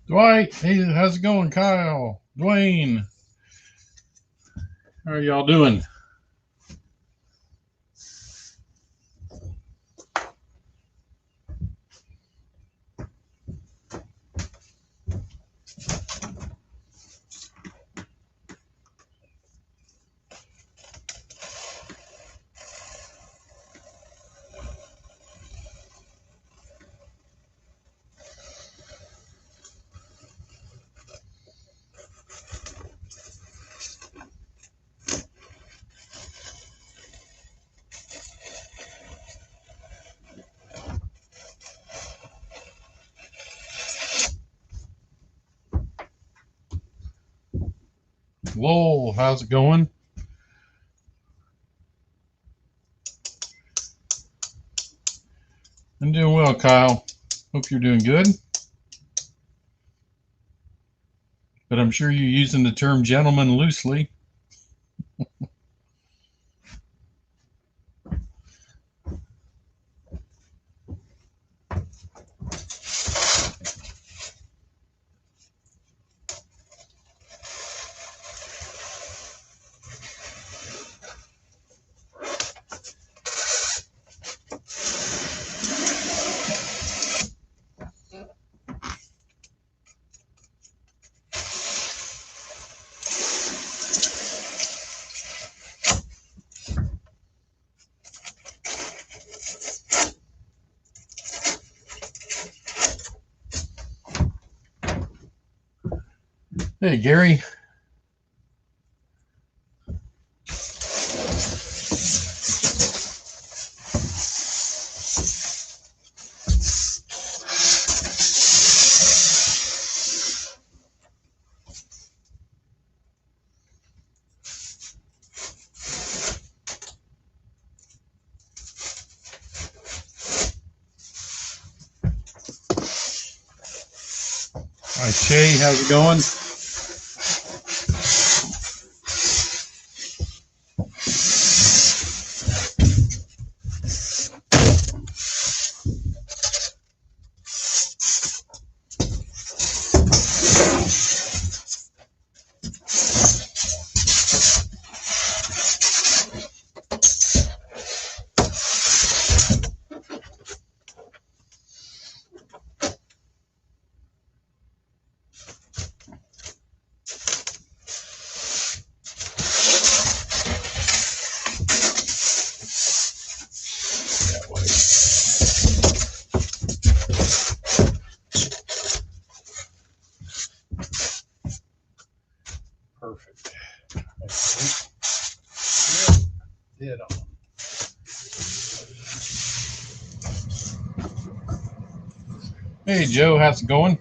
Dwight, hey, how's it going? Kyle, Dwayne, how are y'all doing? Lowell, how's it going? I'm doing well, Kyle. Hope you're doing good. But I'm sure you're using the term gentleman loosely. Hey, Gary. Hi, Shay, how's it going? Hey, Joe, how's it going?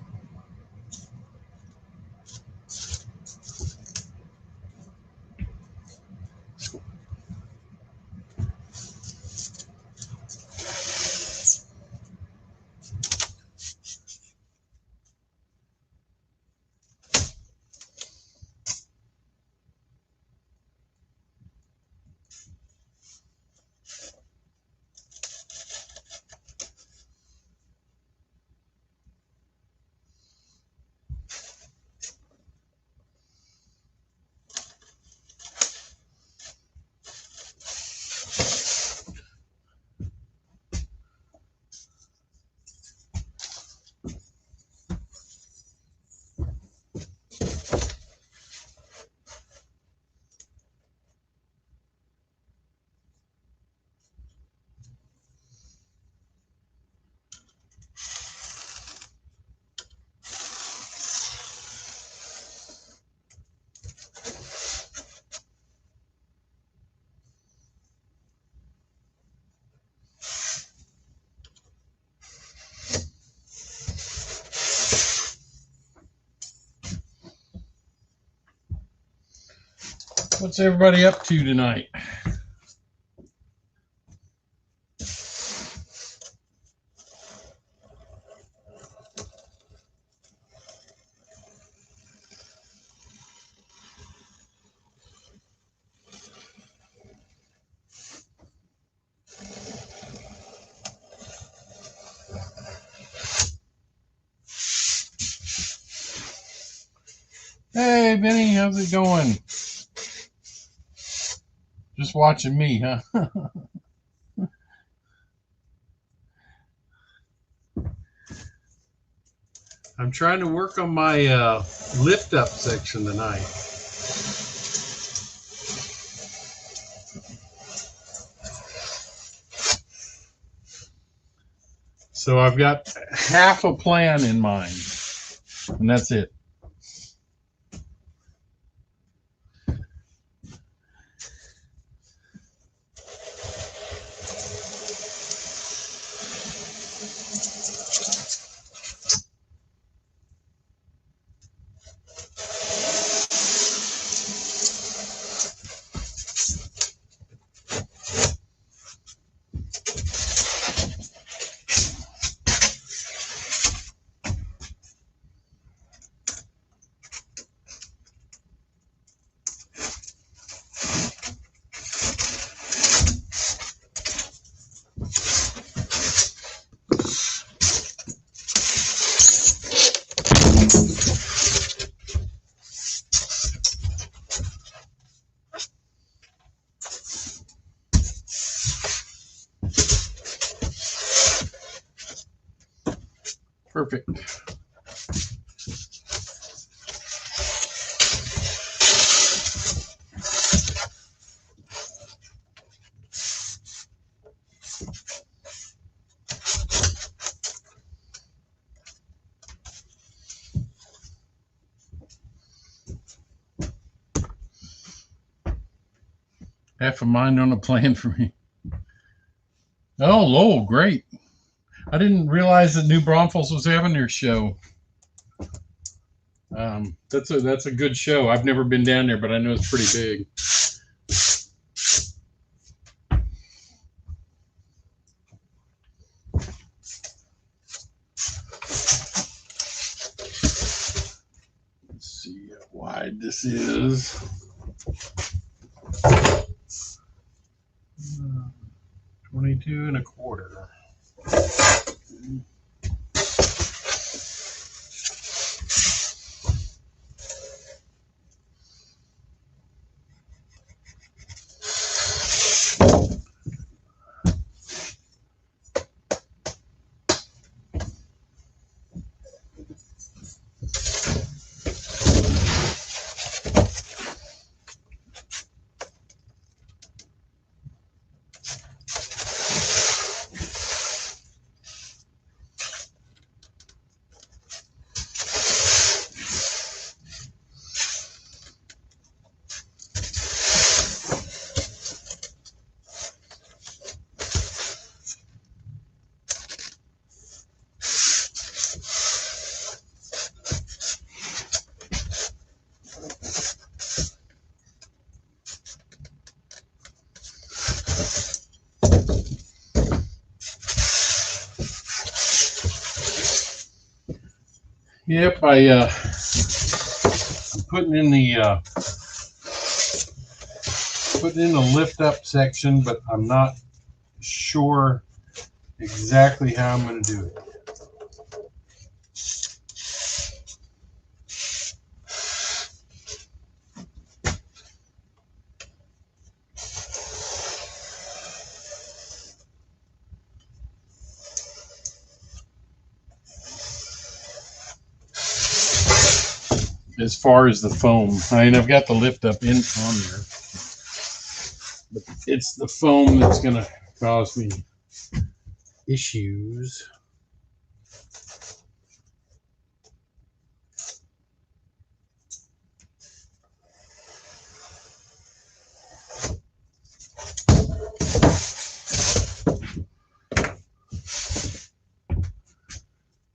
What's everybody up to tonight? Hey, Benny, how's it going? Just watching me, huh? I'm trying to work on my lift up section tonight. So I've got half a plan in mind, and that's it. Perfect. Half a mind on a plan for me. Oh, Lowell, great. I didn't realize that New Braunfels was having their show. That's a good show. I've never been down there, but I know it's pretty big. Let's see how wide this is. 22 and a quarter. Yep, I'm putting in the lift up section, but I'm not sure exactly how I'm going to do it. As far as the foam, I mean, I've got the lift up on there, but it's the foam that's going to cause me issues.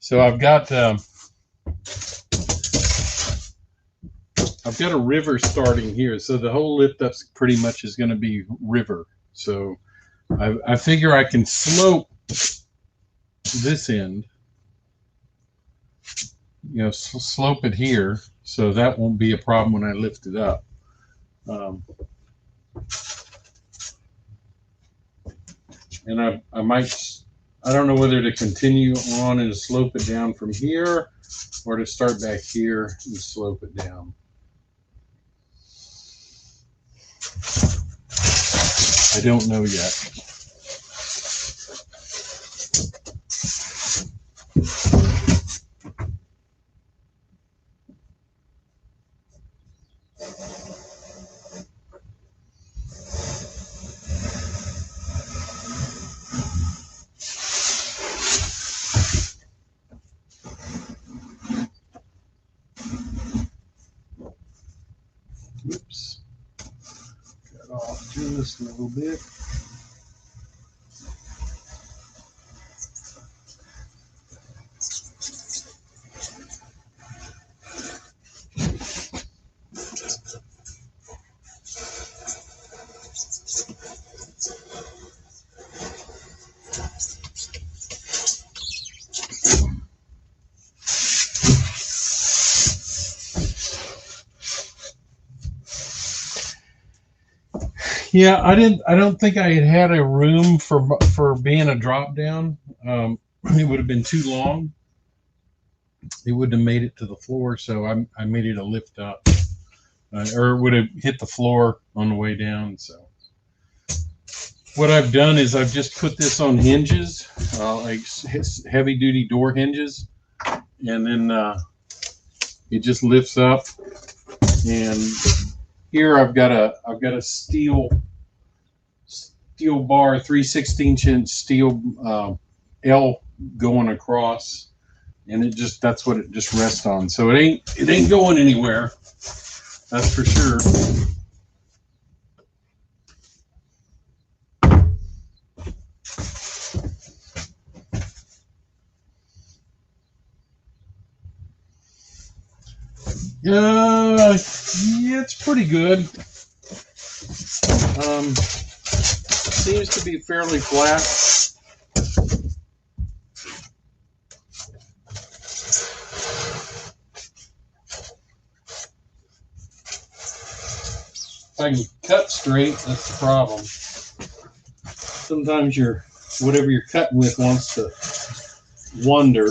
So I've got a river starting here, so the whole lift up pretty much is going to be river. So I figure I can slope this end, you know, slope it here, so that won't be a problem when I lift it up. And I might, I don't know whether to continue on and slope it down from here or to start back here and slope it down. I don't know yet. Oops. Got off just a little bit. Yeah, I don't think I had a room for being a drop down. It would have been too long. It wouldn't have made it to the floor, so I made it a lift up, or it would have hit the floor on the way down. So what I've done is I've just put this on hinges, like heavy duty door hinges, and then it just lifts up. And here I've got a steel bar, 3/16" steel L going across, and that's what it just rests on. So it ain't going anywhere. That's for sure. Yeah, it's pretty good. Seems to be fairly flat. If I can cut straight, that's the problem. Sometimes whatever you're cutting with wants to wander.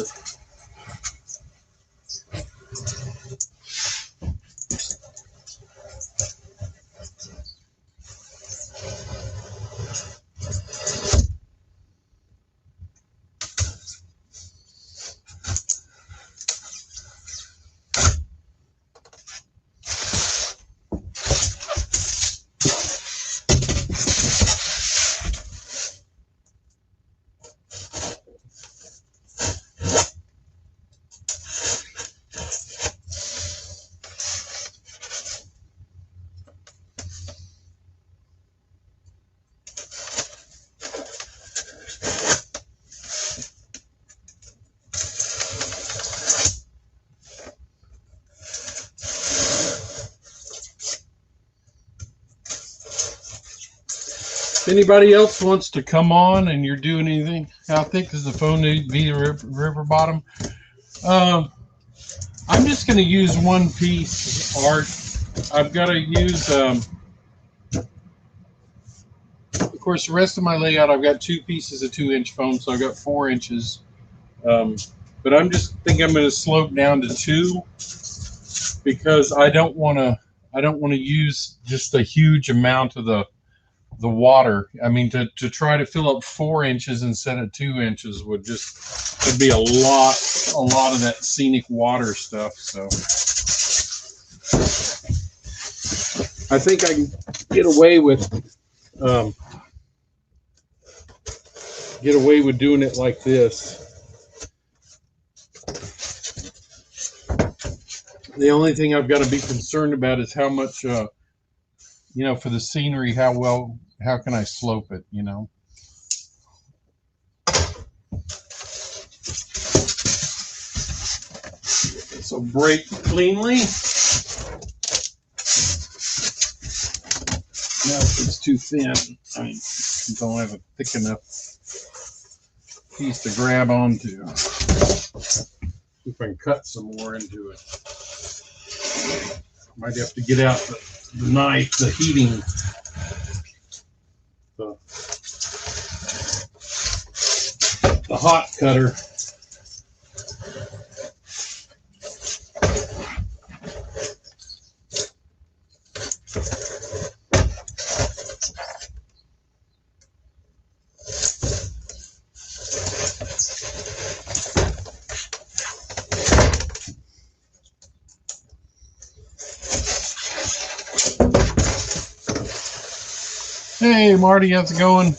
If anybody else wants to come on and you're doing anything, how thick does the phone need to be to river bottom? I'm just going to use one piece, Art. I've got to use, of course, the rest of my layout, I've got two pieces of 2-inch foam, so I've got 4 inches. Um, but I'm just thinking I'm going to slope down to 2 because I don't want to use just a huge amount of the water. I mean, to try to fill up 4 inches instead of 2 inches would be a lot of that scenic water stuff. So I think I can get away with um, doing it like this. The only thing I've got to be concerned about is how much, for the scenery, how can I slope it, So break cleanly. Now if it's too thin, I don't have a thick enough piece to grab onto. If I can cut some more into it. Might have to get out the knife, the heating, the hot cutter. Hey, Marty, how's it going?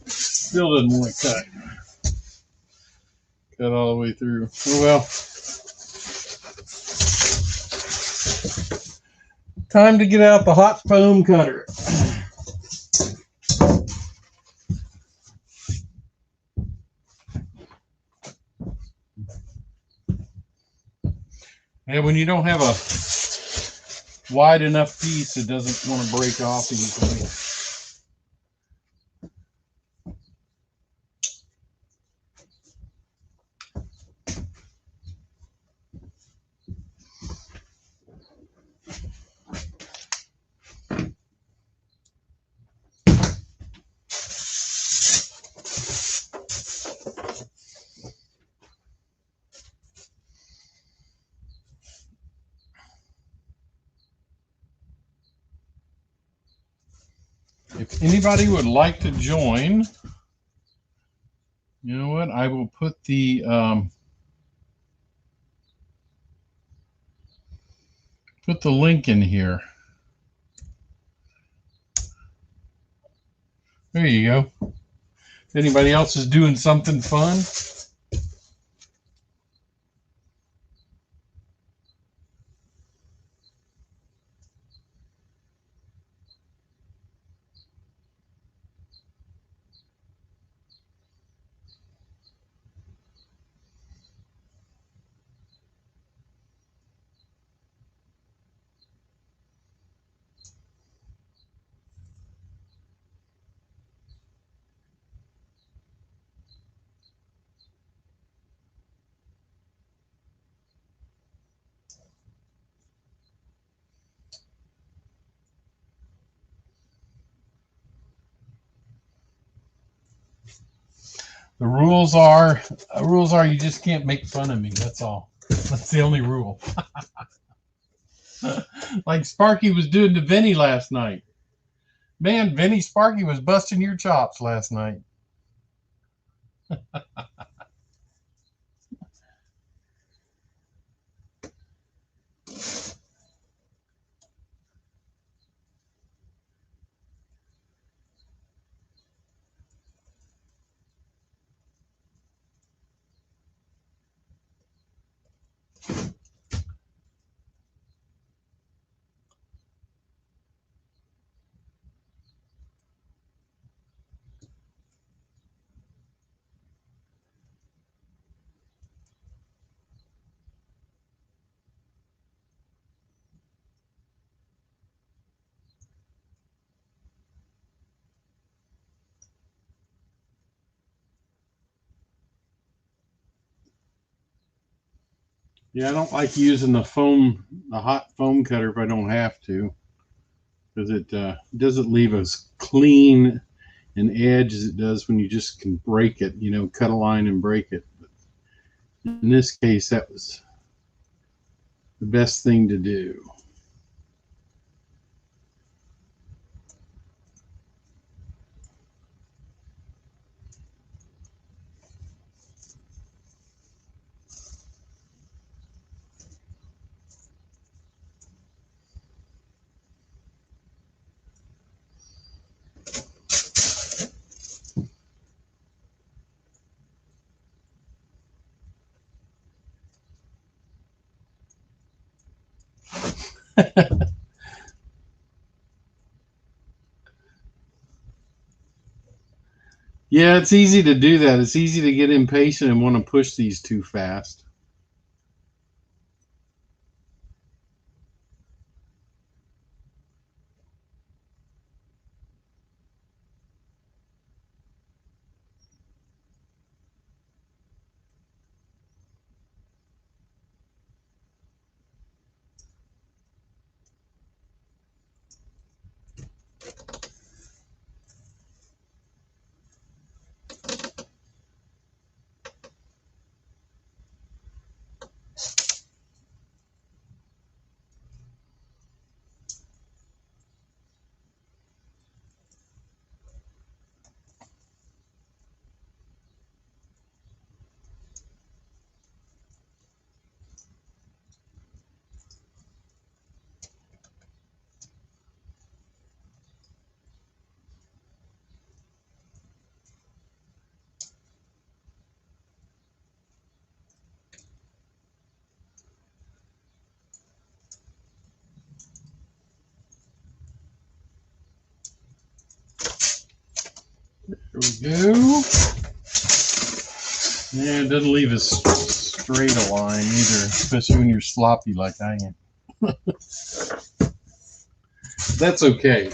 Still doesn't want to cut. Cut all the way through. Oh well. Time to get out the hot foam cutter. And when you don't have a wide enough piece, it doesn't want to break off easily. If anybody would like to join, you know what? I will put the link in here. There you go. If anybody else is doing something fun, the rules are you just can't make fun of me. That's all. That's the only rule. Like Sparky was doing to Vinny last night. Man, Vinny, Sparky was busting your chops last night. Yeah, I don't like using the hot foam cutter if I don't have to, because it doesn't leave as clean an edge as it does when you just can break it, cut a line and break it. But in this case, that was the best thing to do. Yeah, it's easy to do that. It's easy to get impatient and want to push these too fast. There we go. Yeah, it doesn't leave as straight a line either, especially when you're sloppy like I am. That's okay.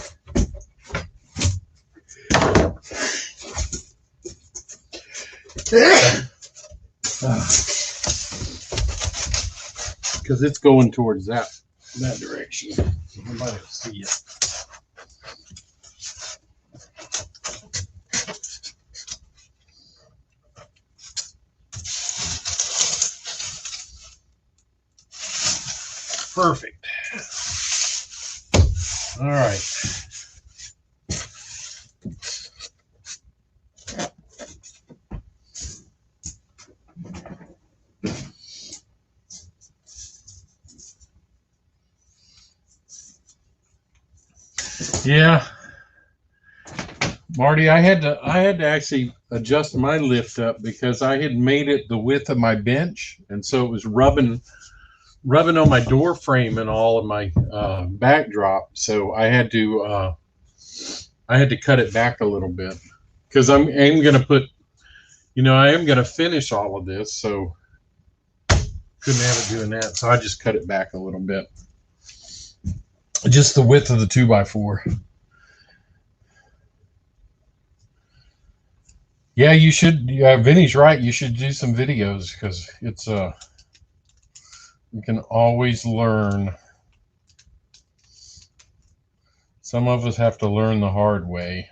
Because it's going towards that direction. Nobody will see it. Perfect. All right. Yeah, Marty, I had to actually adjust my lift up because I had made it the width of my bench, and so it was rubbing on my door frame and all of my backdrop. So I had to cut it back a little bit because I'm going to put, I am going to finish all of this, so couldn't have it doing that. So I just cut it back a little bit, just the width of the 2x4. Yeah, you should. Yeah, Vinny's right. You should do some videos because it's you can always learn. Some of us have to learn the hard way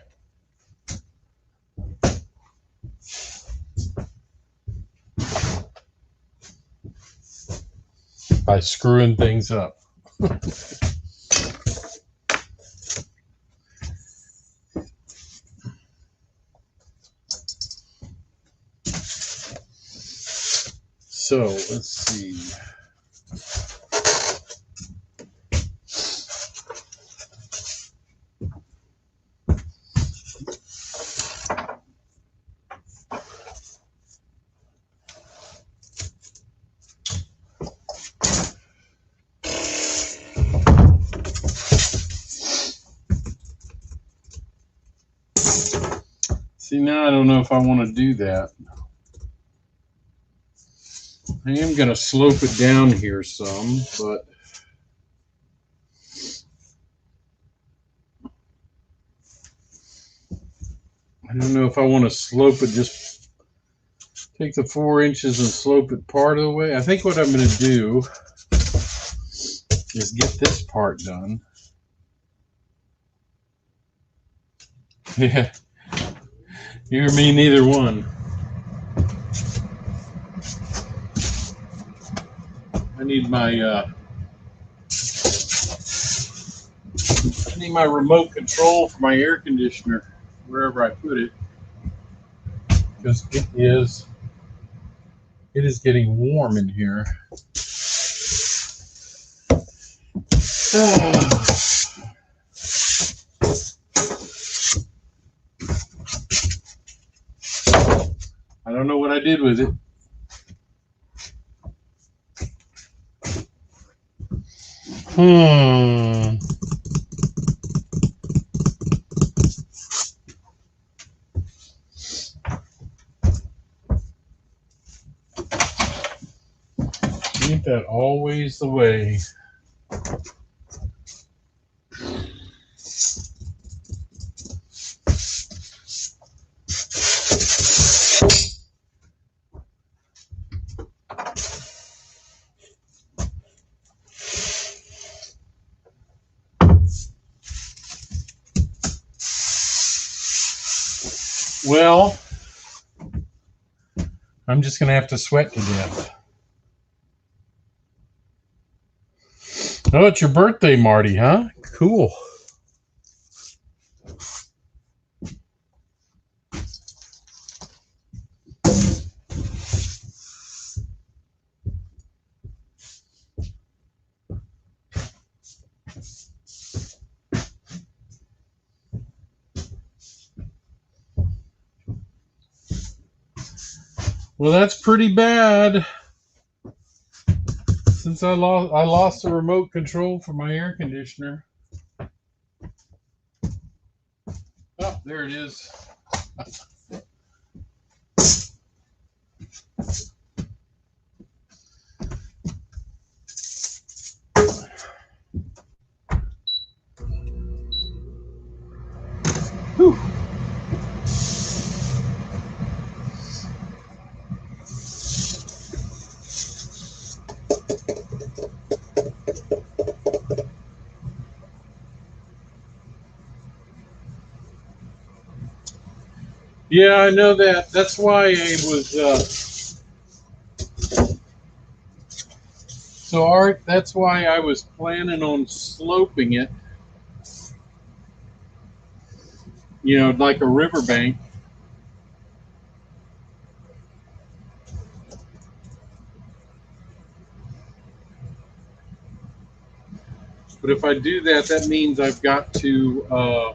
by screwing things up. So let's see. See, now I don't know if I want to do that. I am going to slope it down here some, but I don't know if I want to slope it just Take the 4 inches and slope it part of the way. I think what I'm going to do is get this part done. Yeah, you or me, neither one. I need my remote control for my air conditioner wherever I put it, because it is getting warm in here. I don't know what I did with it. Ain't that always the way? Well, I'm just going to have to sweat to death. Oh, it's your birthday, Marty, huh? Cool. Well, that's pretty bad. Since I lost the remote control for my air conditioner. Oh, there it is. Whew. Yeah, I know that. That's why I was. So, Art, that's why I was planning on sloping it. You know, like a riverbank. But if I do that, that means I've got to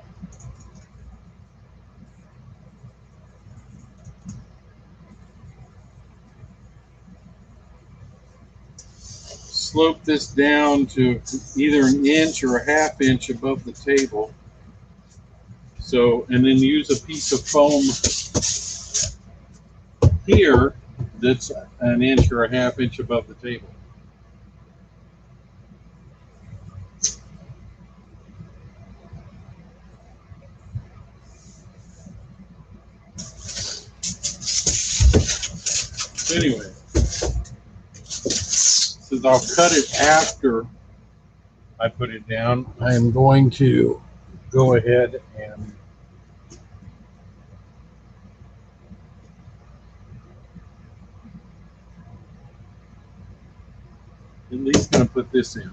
slope this down to either an inch or a half inch above the table. So, and then use a piece of foam here that's an inch or a half inch above the table. Anyway, since I'll cut it after I put it down, I am going to go ahead and at least going to put this in.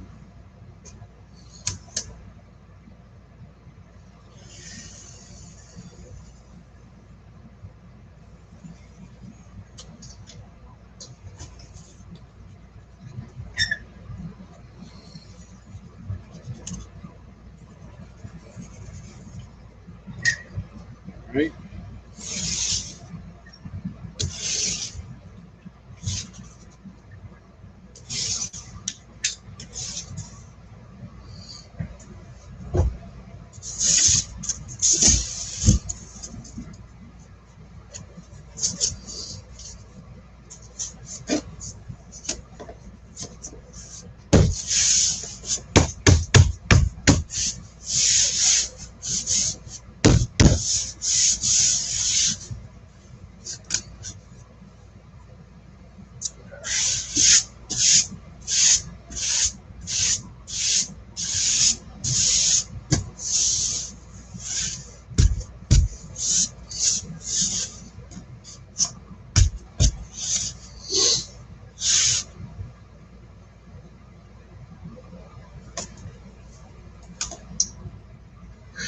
Right?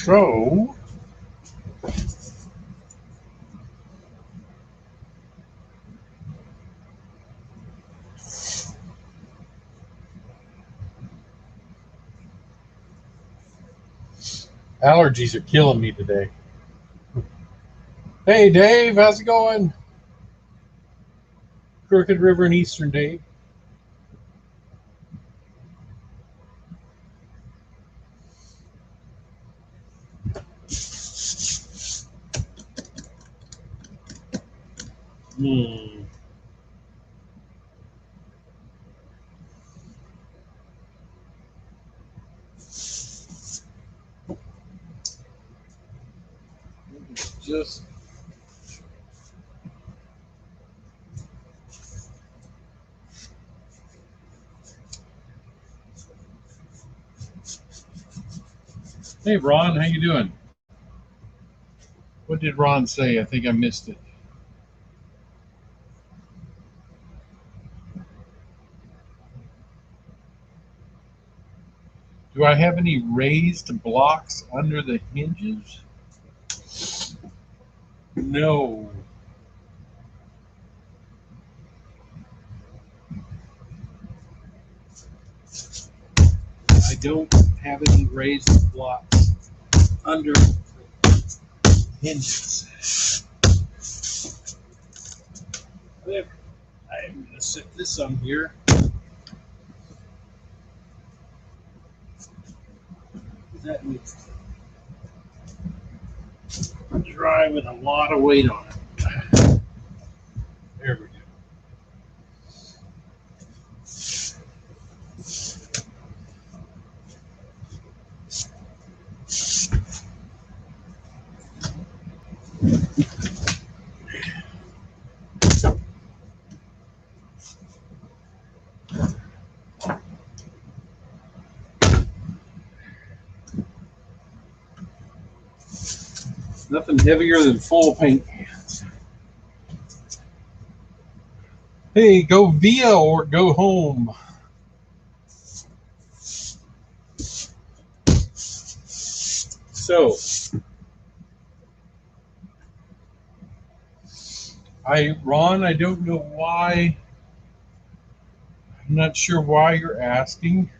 So allergies are killing me today. Hey Dave, how's it going? Crooked River and Eastern Dave. Just hey Ron, how you doing? What did Ron say? I think I missed it. Do I have any raised blocks under the hinges? No. I don't have any raised blocks under hinges. I'm going to set this on here. That needs driving a lot of weight on it. There we go. Nothing heavier than full paint cans. Hey, go via or go home. So, Ron, I don't know why. I'm not sure why you're asking.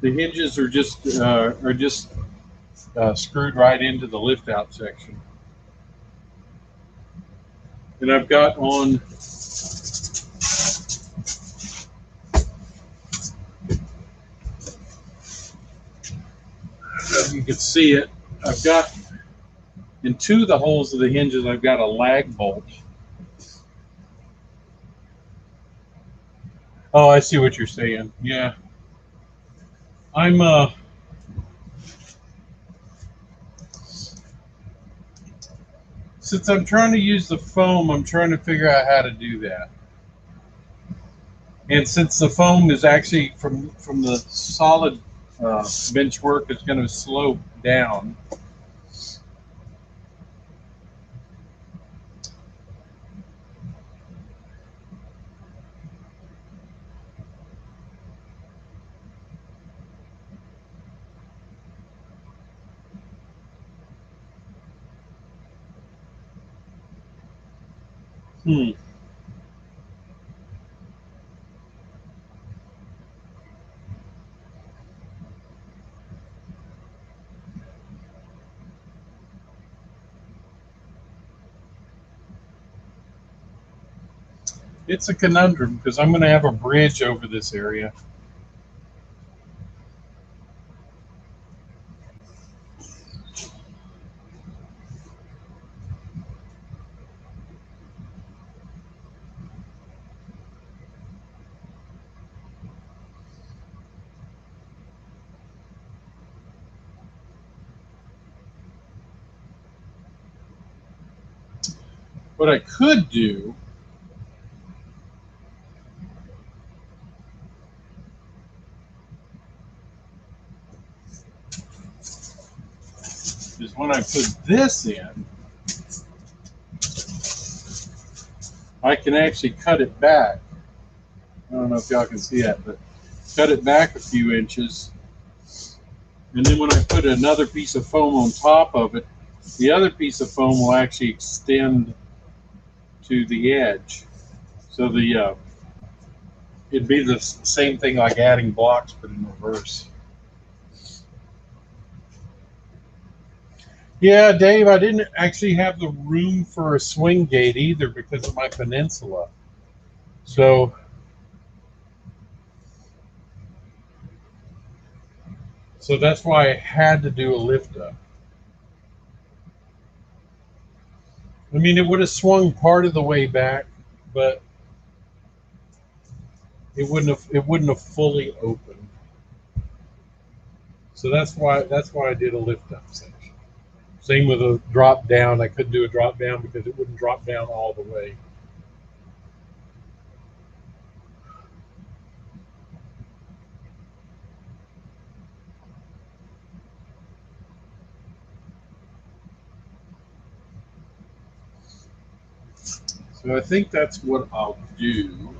The hinges are just screwed right into the lift out section, and I've got on. I don't know if you can see it. I've got in two of the holes of the hinges. I've got a lag bolt. Oh, I see what you're saying. Yeah, I'm since I'm trying to use the foam, I'm trying to figure out how to do that. And since the foam is actually from the solid bench work, it's going to slope down. It's a conundrum because I'm going to have a bridge over this area. What I could do is when I put this in, I can actually cut it back. I don't know if y'all can see that, but cut it back a few inches. And then when I put another piece of foam on top of it, the other piece of foam will actually extend to the edge. So it'd be the same thing like adding blocks, but in reverse. Yeah, Dave, I didn't actually have the room for a swing gate either because of my peninsula. So that's why I had to do a lift up. I mean, it would have swung part of the way back, but it wouldn't have fully opened. So that's why I did a lift up section. Same with a drop down. I couldn't do a drop down because it wouldn't drop down all the way. So I think that's what I'll do.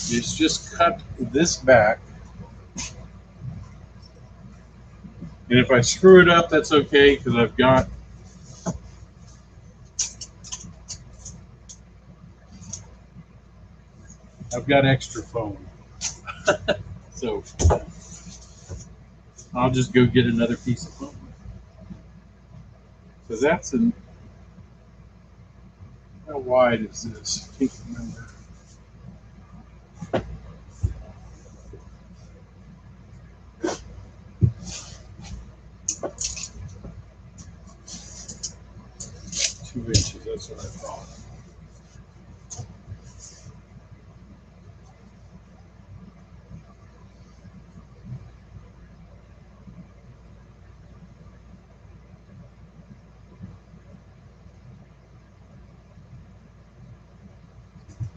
Is just cut this back. And if I screw it up, that's okay because I've got extra foam. So I'll just go get another piece of foam. So that's how wide is this? I can't remember. Inches, that's what I thought.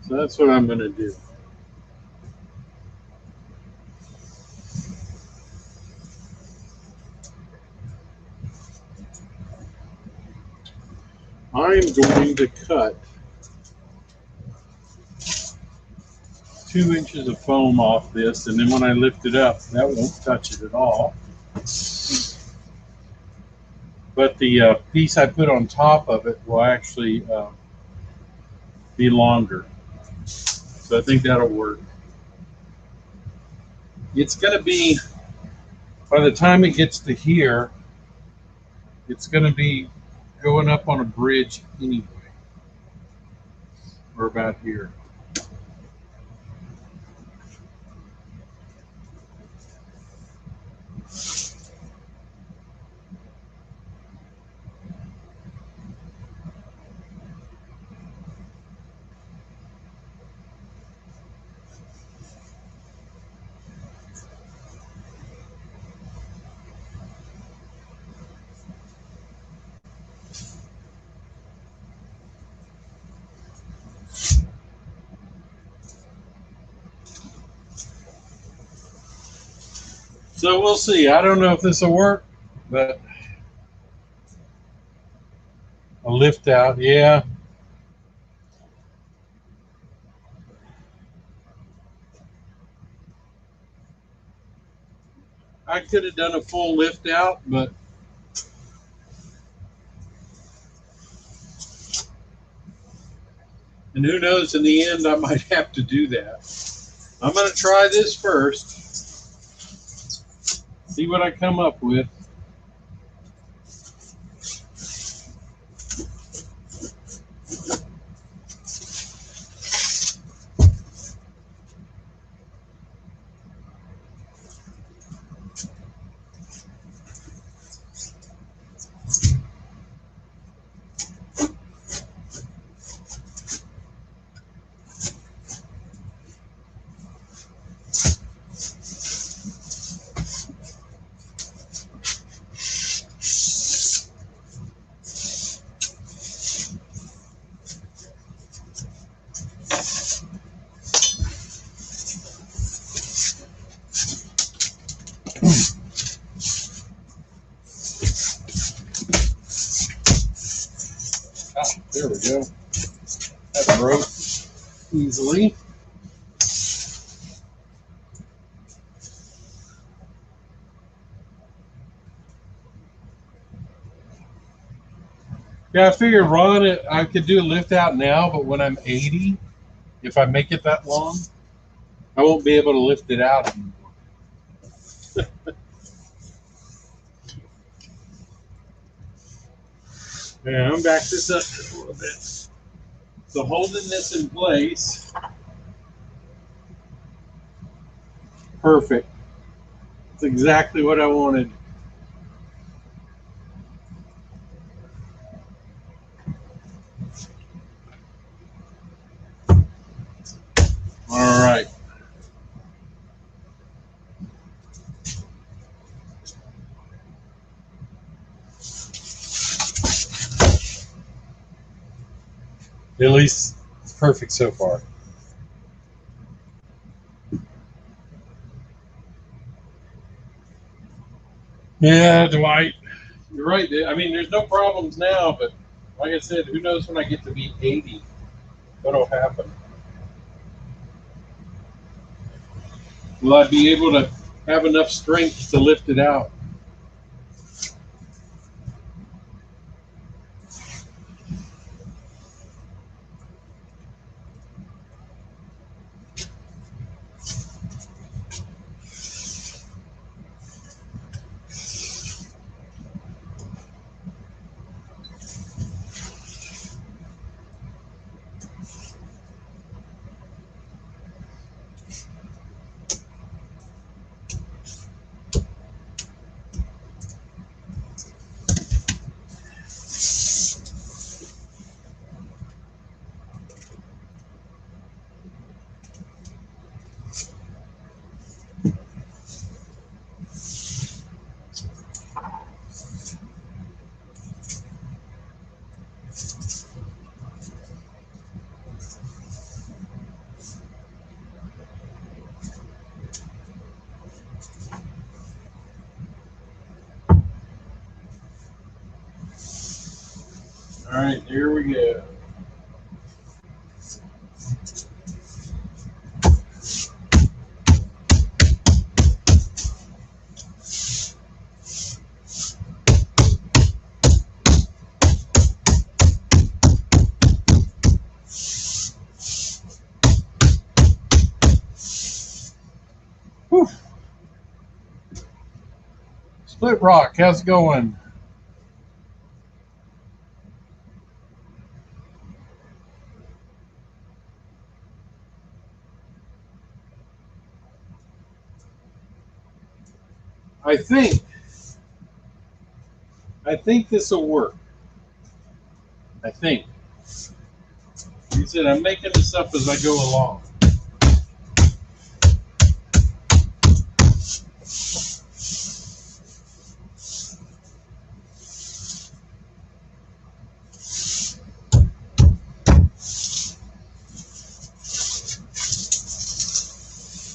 So that's what I'm going to do. I'm going to cut 2 inches of foam off this, and then when I lift it up, that won't touch it at all. But the piece I put on top of it will actually be longer. So I think that'll work. It's going to be, by the time it gets to here, it's going to be going up on a bridge anyway, or about here. So we'll see. I don't know if this will work, but a lift out, yeah. I could have done a full lift out, but and who knows, in the end, I might have to do that. I'm going to try this first, see what I come up with. There we go. That broke easily. Yeah, I figured, Ron, I could do a lift out now, but when I'm 80, if I make it that long, I won't be able to lift it out anymore. Yeah, I'm back this up just a little bit. So holding this in place, perfect. It's exactly what I wanted. All right. At least it's perfect so far. Yeah, Dwight, you're right. I mean, there's no problems now, but like I said, who knows when I get to be 80, what'll happen? Will I be able to have enough strength to lift it out? All right, here we go. Whew. Split Rock, how's it going? I think this will work. I think. He said, I'm making this up as I go along.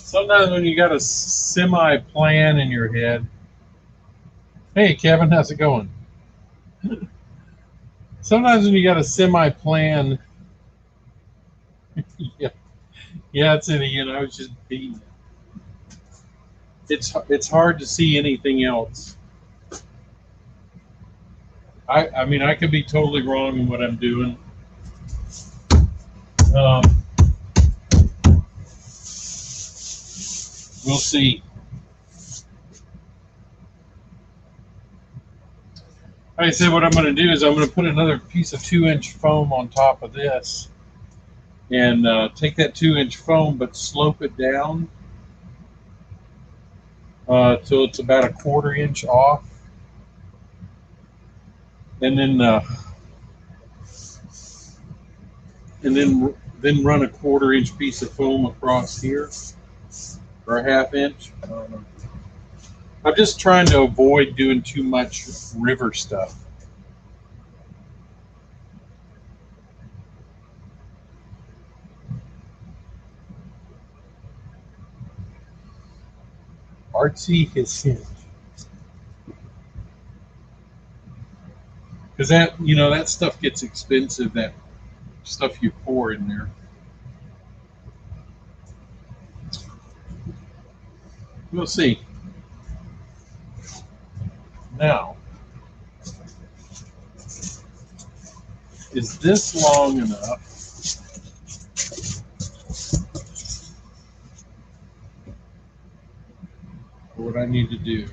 Sometimes when you got a semi plan in your head, hey Kevin, how's it going? Sometimes when you got a semi plan, yeah, yeah, it's in it. You know, it's just beating. It's hard to see anything else. I mean, I could be totally wrong in what I'm doing. Um, we'll see. Like I said, what I'm going to do is I'm going to put another piece of 2-inch foam on top of this, and take that 2-inch foam, but slope it down till it's about a 1/4 inch off, and then run a 1/4 inch piece of foam across here, or a 1/2 inch. I'm just trying to avoid doing too much river stuff. Artsy his hinge. because that, you know, that stuff gets expensive. That stuff you pour in there. We'll see. Now, is this long enough? For what I need to do?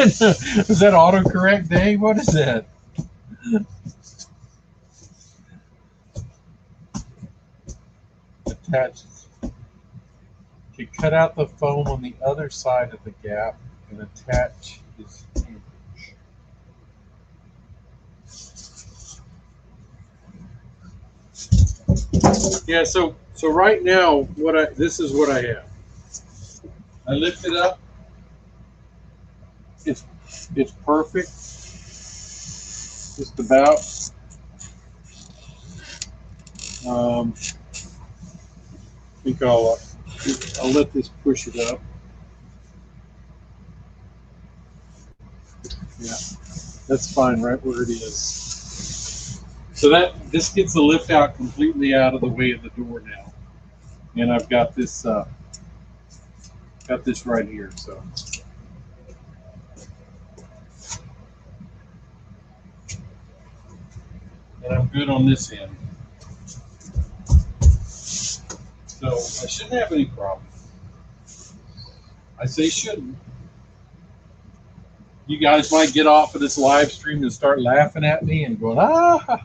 Is that autocorrect, Dave? What is that? Attaches. Okay, cut out the foam on the other side of the gap and attach this hinge. Yeah, so right now this is what I have. I lift it up. It's perfect. Just about. I think I'll let this push it up. Yeah, that's fine right where it is. So this gets the lift out completely out of the way of the door now, and I've got this right here. So and I'm good on this end. So I shouldn't have any problem. I say shouldn't. You guys might get off of this live stream and start laughing at me and going, ah.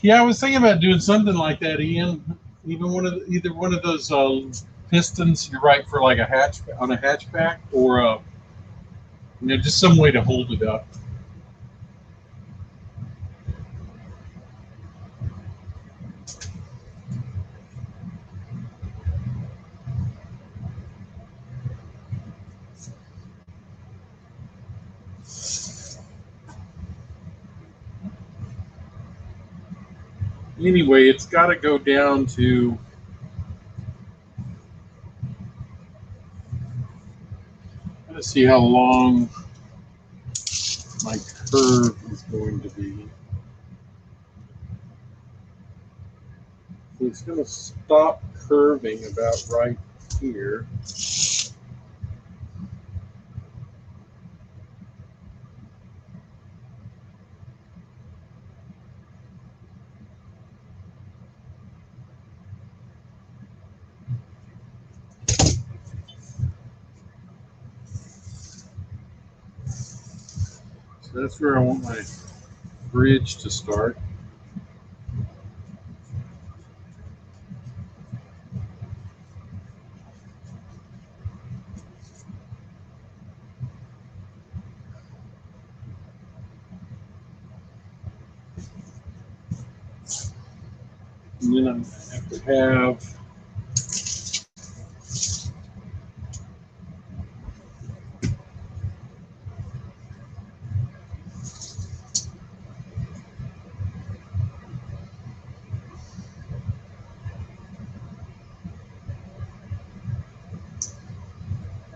Yeah, I was thinking about doing something like that, Ian. Even either one of those pistons. You're right, for like a hatchback, or just some way to hold it up. Anyway, it's got to go down to. Let's see how long my curve is going to be. So it's going to stop curving about right here. So that's where I want my bridge to start. And then I have to have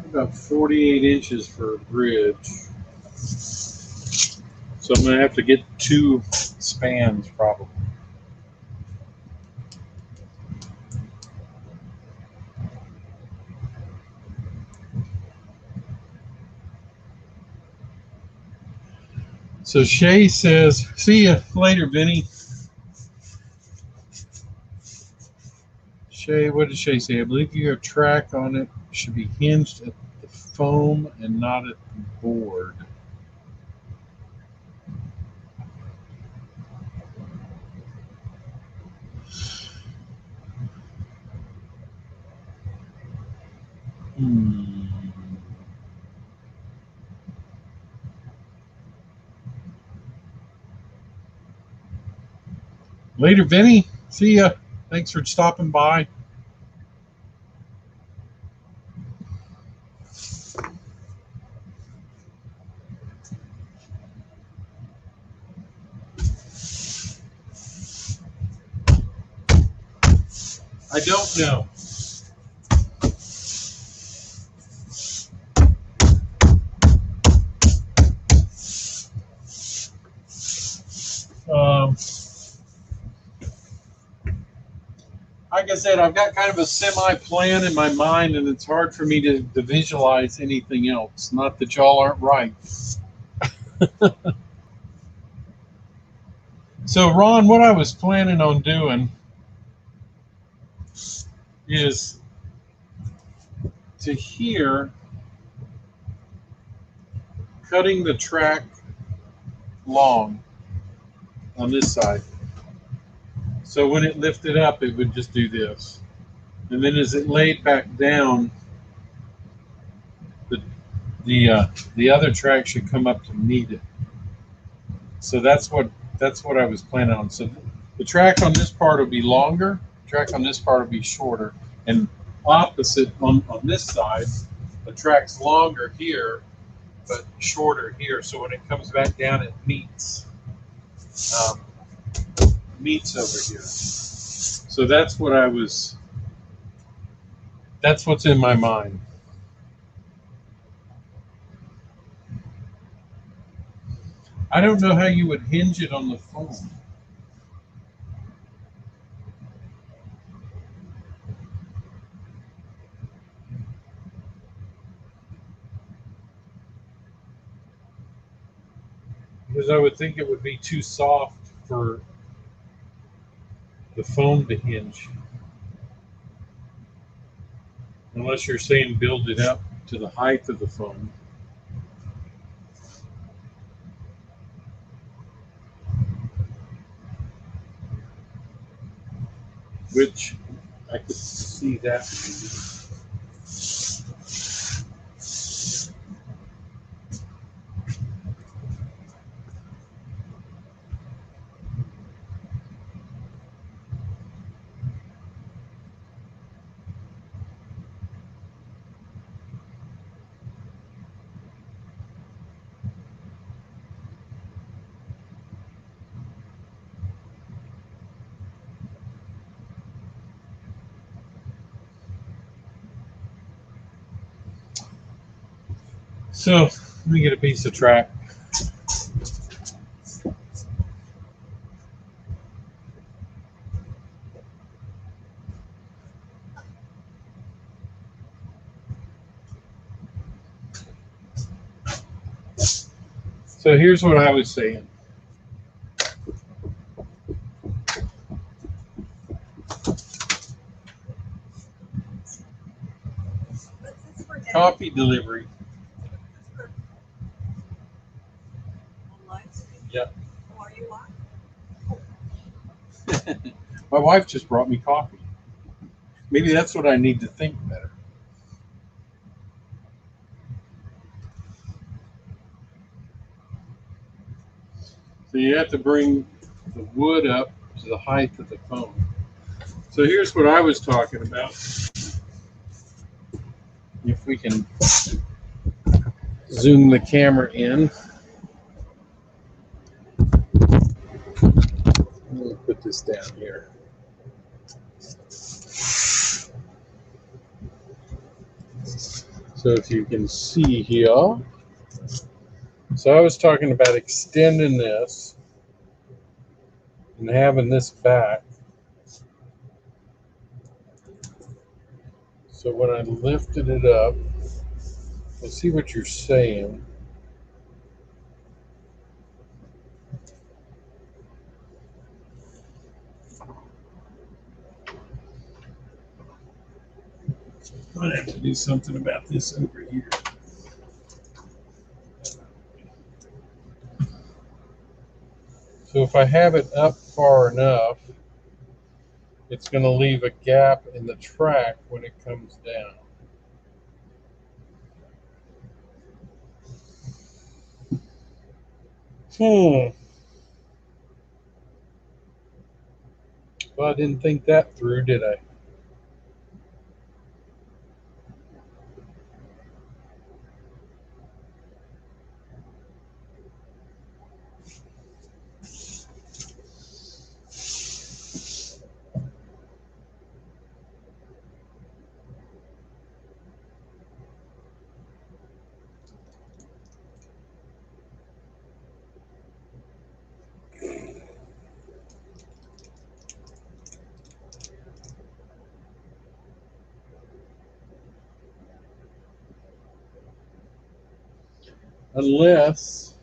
about 48 inches for a bridge. So I'm going to have to get 2 spans probably. So Shay says, see you later, Vinny. Shay, what did Shay say? I believe your track on it should be hinged at the foam and not at the board. Later, Vinny. See ya. Thanks for stopping by. I don't know. Like I said, I've got kind of a semi-plan in my mind, and it's hard for me to visualize anything else. Not that y'all aren't right. So, Ron, what I was planning on doing is to here, cutting the track long on this side. So when it lifted up, it would just do this. And then as it laid back down, the the other track should come up to meet it. So that's what I was planning on. So the track on this part will be longer. The track on this part will be shorter. And opposite on this side, the track's longer here, but shorter here. So when it comes back down, it um, meets over here. So that's what I was. That's what's in my mind. I don't know how you would hinge it on the phone. Because I would think it would be too soft for the phone to hinge. Unless you're saying build it up to the height of the phone. Which I could see that. So let me get a piece of track. So here's what I was saying. Coffee delivery. Yeah. My wife just brought me coffee. Maybe that's what I need to think better. So you have to bring the wood up to the height of the phone. So here's what I was talking about. If we can zoom the camera in. Let me put this down here. So if you can see here. So I was talking about extending this and having this back. So when I lifted it up, I see what you're saying. I'm gonna have to do something about this over here. So if I have it up far enough, it's going to leave a gap in the track when it comes down. Well, I didn't think that through, did I? unless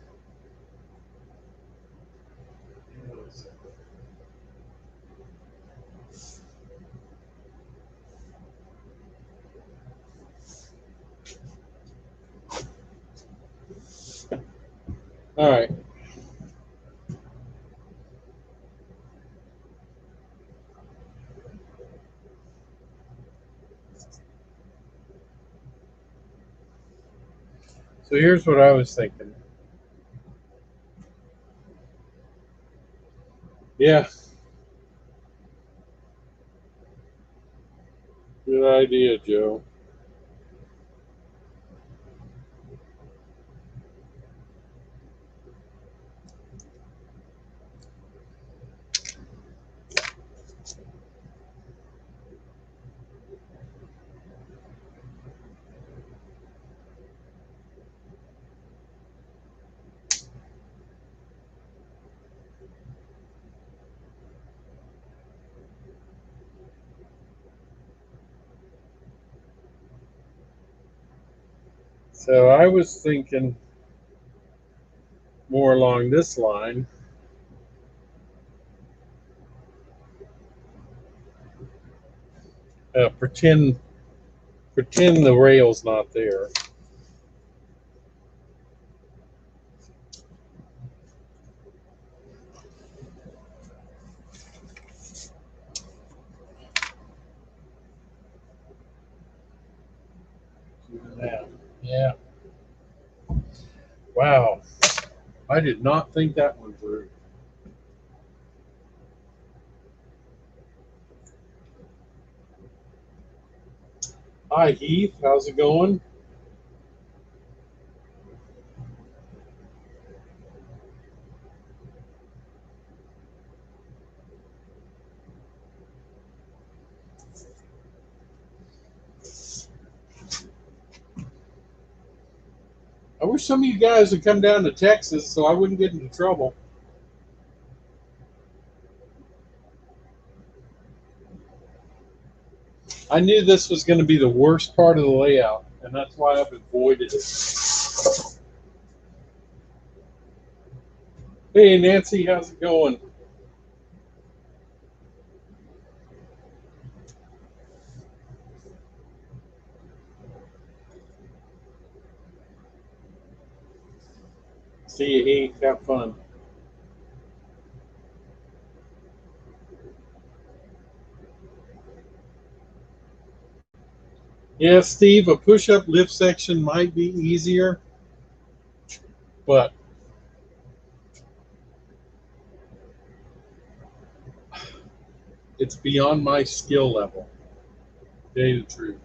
all right. So here's what I was thinking. Yeah, good idea, Joe. So I was thinking more along this line. Pretend the rail's not there. Yeah. Wow. I did not think that one through. Hi, Heath. How's it going? I wish some of you guys would come down to Texas so I wouldn't get into trouble. I knew this was going to be the worst part of the layout, and that's why I've avoided it. Hey, Nancy, how's it going? See you, Heath. Have fun. Yeah, Steve, a push-up lift section might be easier, but it's beyond my skill level. To tell you the truth.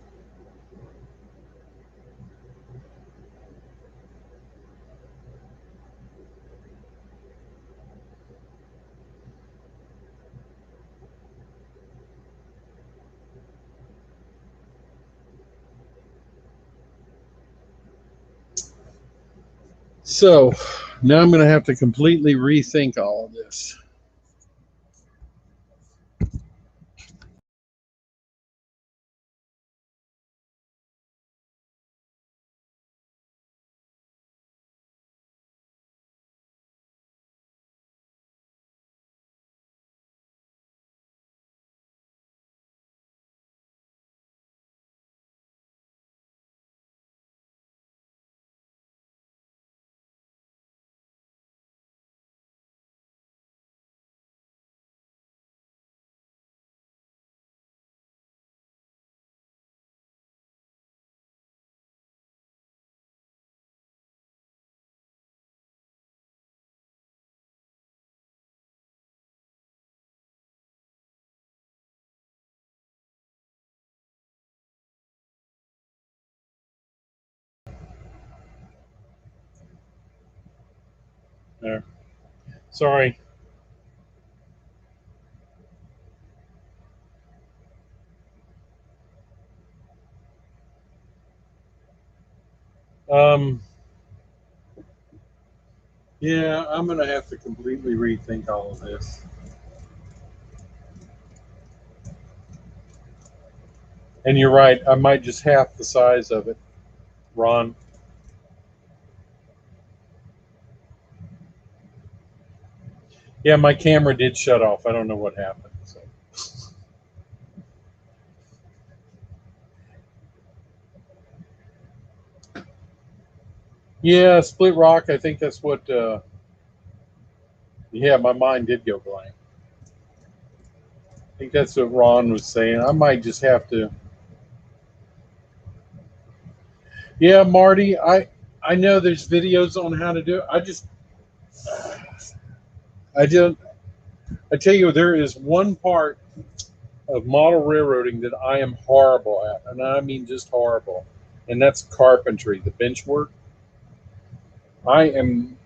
So now I'm going to have to completely rethink all of this. There. Sorry. Um, yeah, I'm going to have to completely rethink all of this. And you're right. I might just half the size of it, Ron. Yeah, my camera did shut off. I don't know what happened. So. Yeah, split rock. I think that's what. Yeah, my mind did go blank. I think that's what Ron was saying. I might just have to. Yeah, Marty. I know there's videos on how to do it. I don't. I tell you, there is one part of model railroading that I am horrible at, and I mean just horrible, and that's carpentry, the bench work. I am.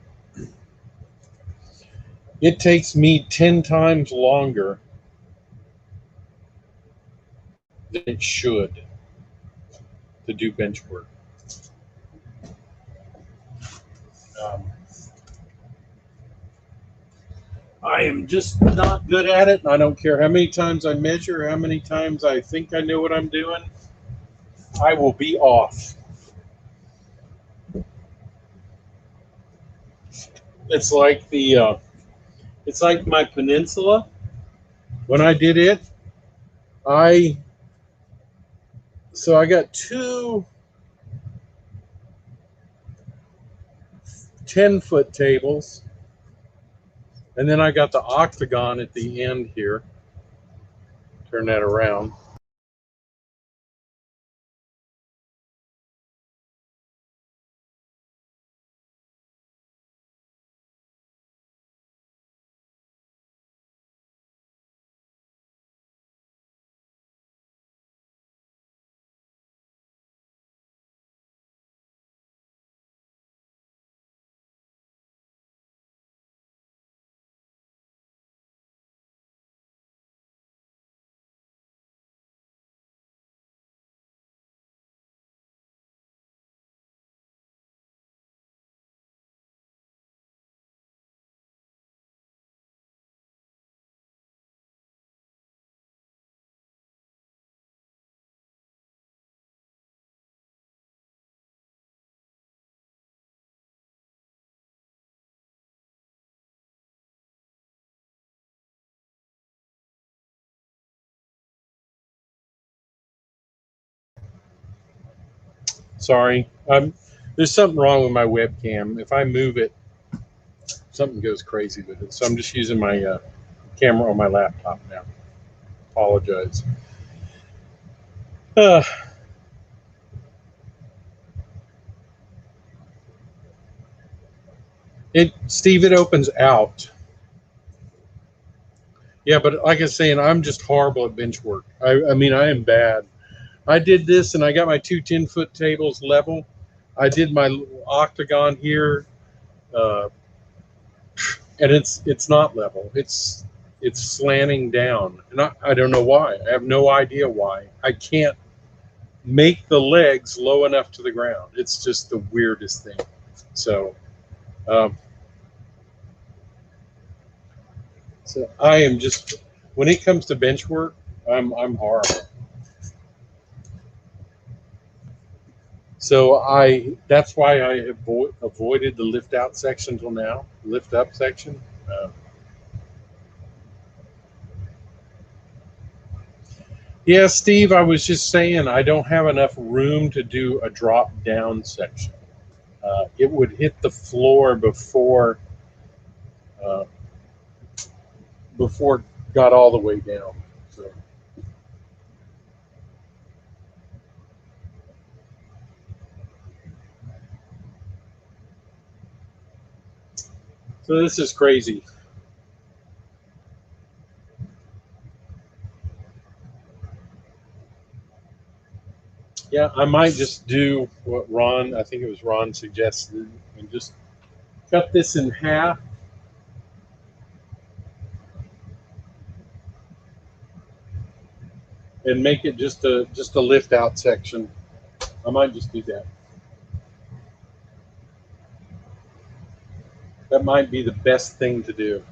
It takes me 10 times longer than it should to do bench work. Um, I am just not good at it. And I don't care how many times I measure, how many times I think I know what I'm doing. I will be off. It's like it's like my peninsula. When I did it, I so I got two 10-foot tables, and then I got the octagon at the end here. Turn that around. Sorry, there's something wrong with my webcam. If I move it, something goes crazy with it. So I'm just using my camera on my laptop now. Apologize. Uh, Steve, it opens out. Yeah, but like I was saying, I'm just horrible at bench work. I mean, I am bad. I did this, and I got my two 10-foot tables level. I did my octagon here, uh, and it's not level. It's slanting down, and I don't know why. I have no idea why. I can't make the legs low enough to the ground. It's just the weirdest thing. So, um, so I am just when it comes to bench work, I'm horrible. So that's why I avoided the lift out section till now. Lift up section. Uh, yeah, Steve, I was just saying I don't have enough room to do a drop down section. It would hit the floor uh, before it got all the way down. So. So this is crazy. Yeah, I might just do what I think it was Ron suggested, and just cut this in half and make it just a lift out section. I might just do that. That might be the best thing to do.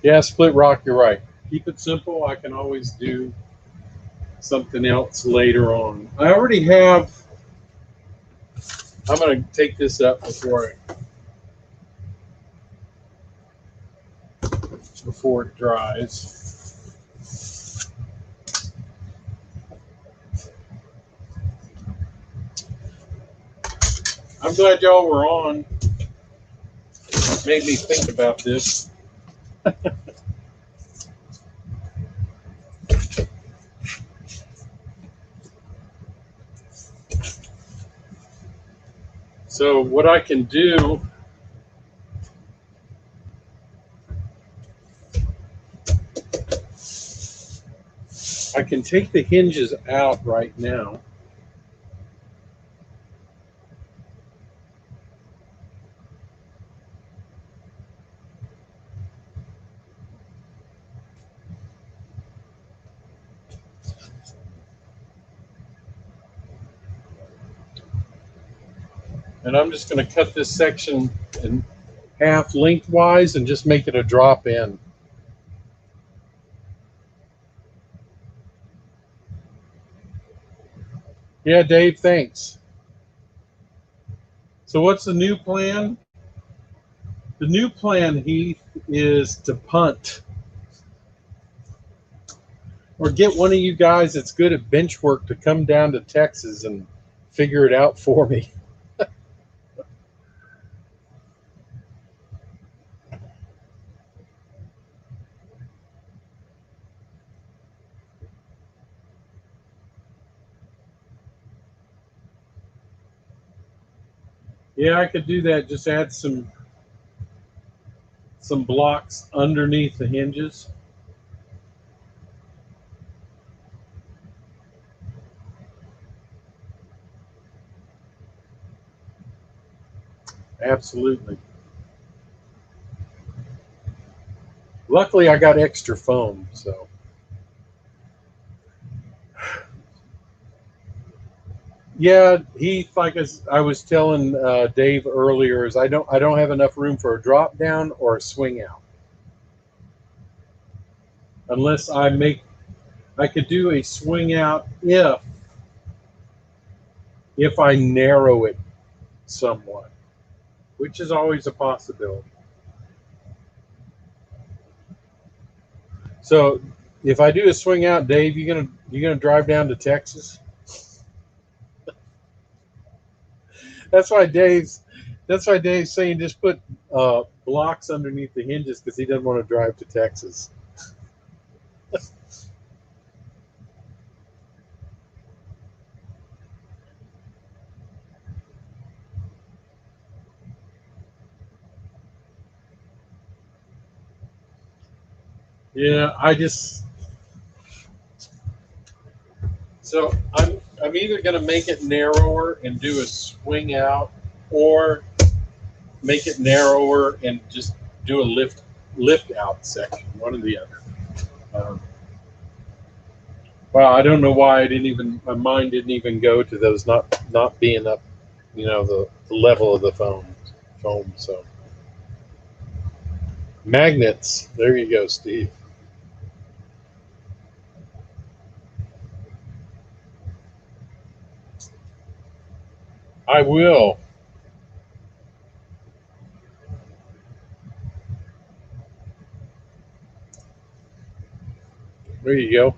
Yeah, split rock, you're right. Keep it simple. I can always do something else later on. I'm going to take this up before it dries. I'm glad y'all were on. It made me think about this. So what I can do, I can take the hinges out right now. And I'm just going to cut this section in half lengthwise and just make it a drop in. Yeah, Dave, thanks. So what's the new plan? The new plan, Heath, is to punt. Or get one of you guys that's good at bench work to come down to Texas and figure it out for me. Yeah, I could do that. Just add some blocks underneath the hinges. Absolutely. Luckily, I got extra foam, so. Yeah, Heath, like I was telling Dave earlier, is I don't have enough room for a drop down or a swing out. Unless I could do a swing out if I narrow it somewhat, which is always a possibility. So if I do a swing out, Dave, you gonna drive down to Texas? That's why Dave's saying just put blocks underneath the hinges because he doesn't want to drive to Texas. Yeah, so I'm either gonna make it narrower and do a swing out, or make it narrower and just do a lift out section, one or the other. Well, I don't know why my mind didn't even go to those not being up, the level of the foam. So magnets. There you go, Steve. I will. There you go.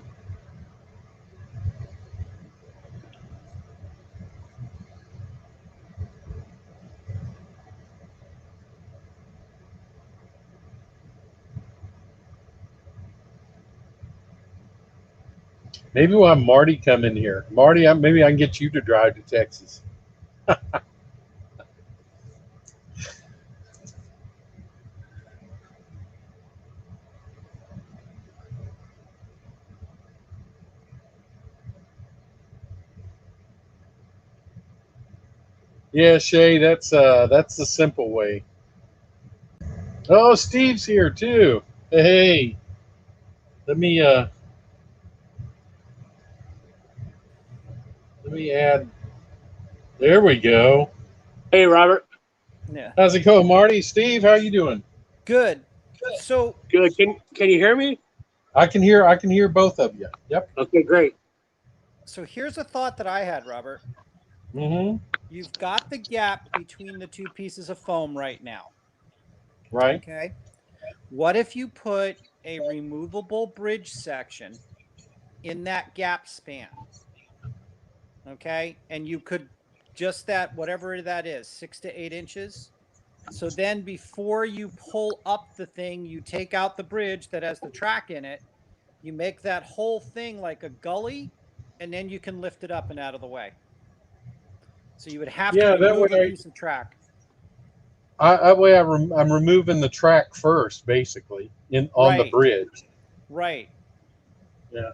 Maybe we'll have Marty come in here. Marty, maybe I can get you to drive to Texas. Yeah, Shay, that's the simple way. Oh, Steve's here too. Hey, let me add. There we go. Hey, Robert. Yeah. How's it going, Marty? Steve, how you doing? Good. So Good. Can you hear me? I can hear both of you. Yep. Okay, great. so here's a thought that I had, Robert. Mm-hmm. you've got the gap between the two pieces of foam right now. Right. Okay. What if you put a removable bridge section in that gap span? Okay. And you could just that, whatever that is, 6 to 8 inches. So then before you pull up the thing, you take out the bridge that has the track in it. You make that whole thing like a gully, and then you can lift it up and out of the way. So you would have to Yeah, that remove a way piece of track. I'm removing the track first, basically, on the Right. bridge. Right. Yeah,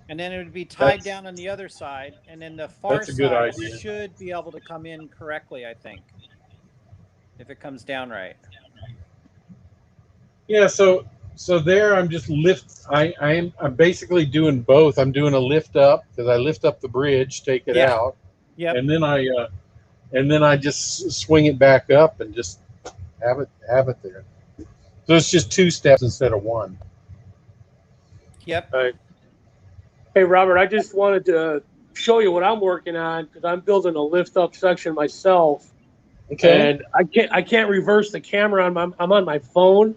And then it would be tied that's down on the other side, and then the far that's a good side idea. should be able to come in correctly, I think, if it comes down right. Yeah, so there I'm just I'm basically doing both. I'm doing a lift up because I lift up the bridge, take it Yeah. out, Yep. and then I just swing it back up and just have it there. So it's just 2 steps instead of 1. Yep. All right. Hey, Robert, I just wanted to show you what I'm working on because I'm building a lift up section myself, Okay. and I can't reverse the camera I'm on my phone,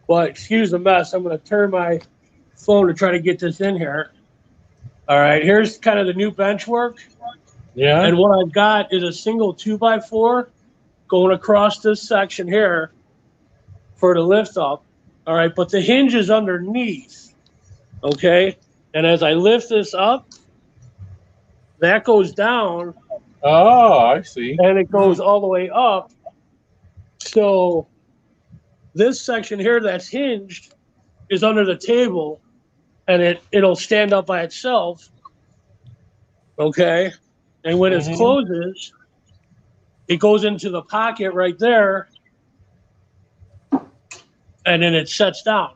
but excuse the mess. I'm going to turn my phone to try to get this in here. All right, here's kind of the new bench work, Yeah. and what I've got is a single 2x4 going across this section here for the lift up. All right, but the hinge is underneath. Okay, and as I lift this up, that goes down Oh, I see. and it goes all the way up. So this section here that's hinged is under the table, and it'll stand up by itself. Okay, and when it Mhm. closes, it goes into the pocket right there, and then it sets down.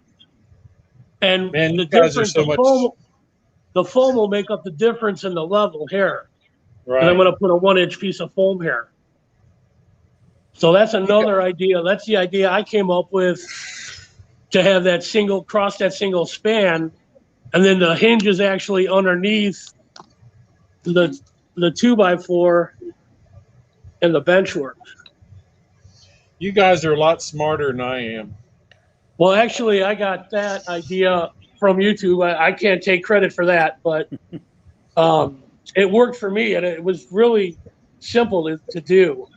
And Man, the you guys are difference, so much the foam will make up the difference in the level here. And I'm right. going to put a 1-inch piece of foam here. So that's another idea. That's the idea I came up with, to have that cross that single span, and then the hinge is actually underneath the 2x4 and the bench work. You guys are a lot smarter than I am. Well, actually, I got that idea from YouTube. I can't take credit for that, but it worked for me, and it was really simple to do.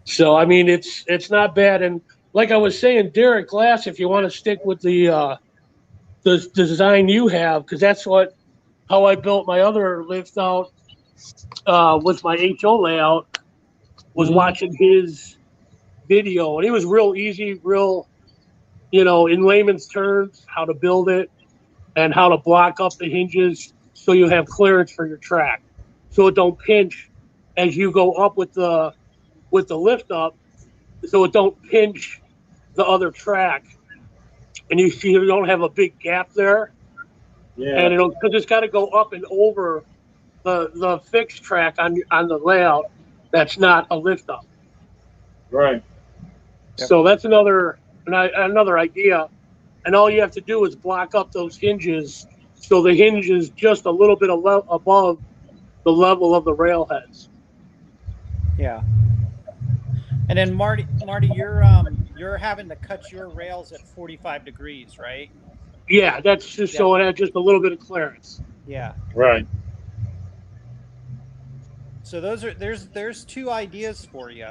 So I mean, it's not bad. And like I was saying, Derek Glass, if you want to stick with the design you have, because that's how I built my other lift out with my HO layout, was watching his video, and it was real easy, real, in layman's terms, how to build it and how to block up the hinges so you have clearance for your track, so it don't pinch as you go up with the lift up, so it don't pinch the other track, and you see you don't have a big gap there, Yeah. and because it's got to go up and over the fixed track on the layout that's not a lift up. Right. Yep. So that's another idea, and all you have to do is block up those hinges so the hinge is just a little bit above the level of the railheads. Yeah. And then Marty, you're having to cut your rails at 45 degrees, right? Yeah, that's just so it had just a little bit of clearance. Yeah. Right. So there's 2 ideas for you.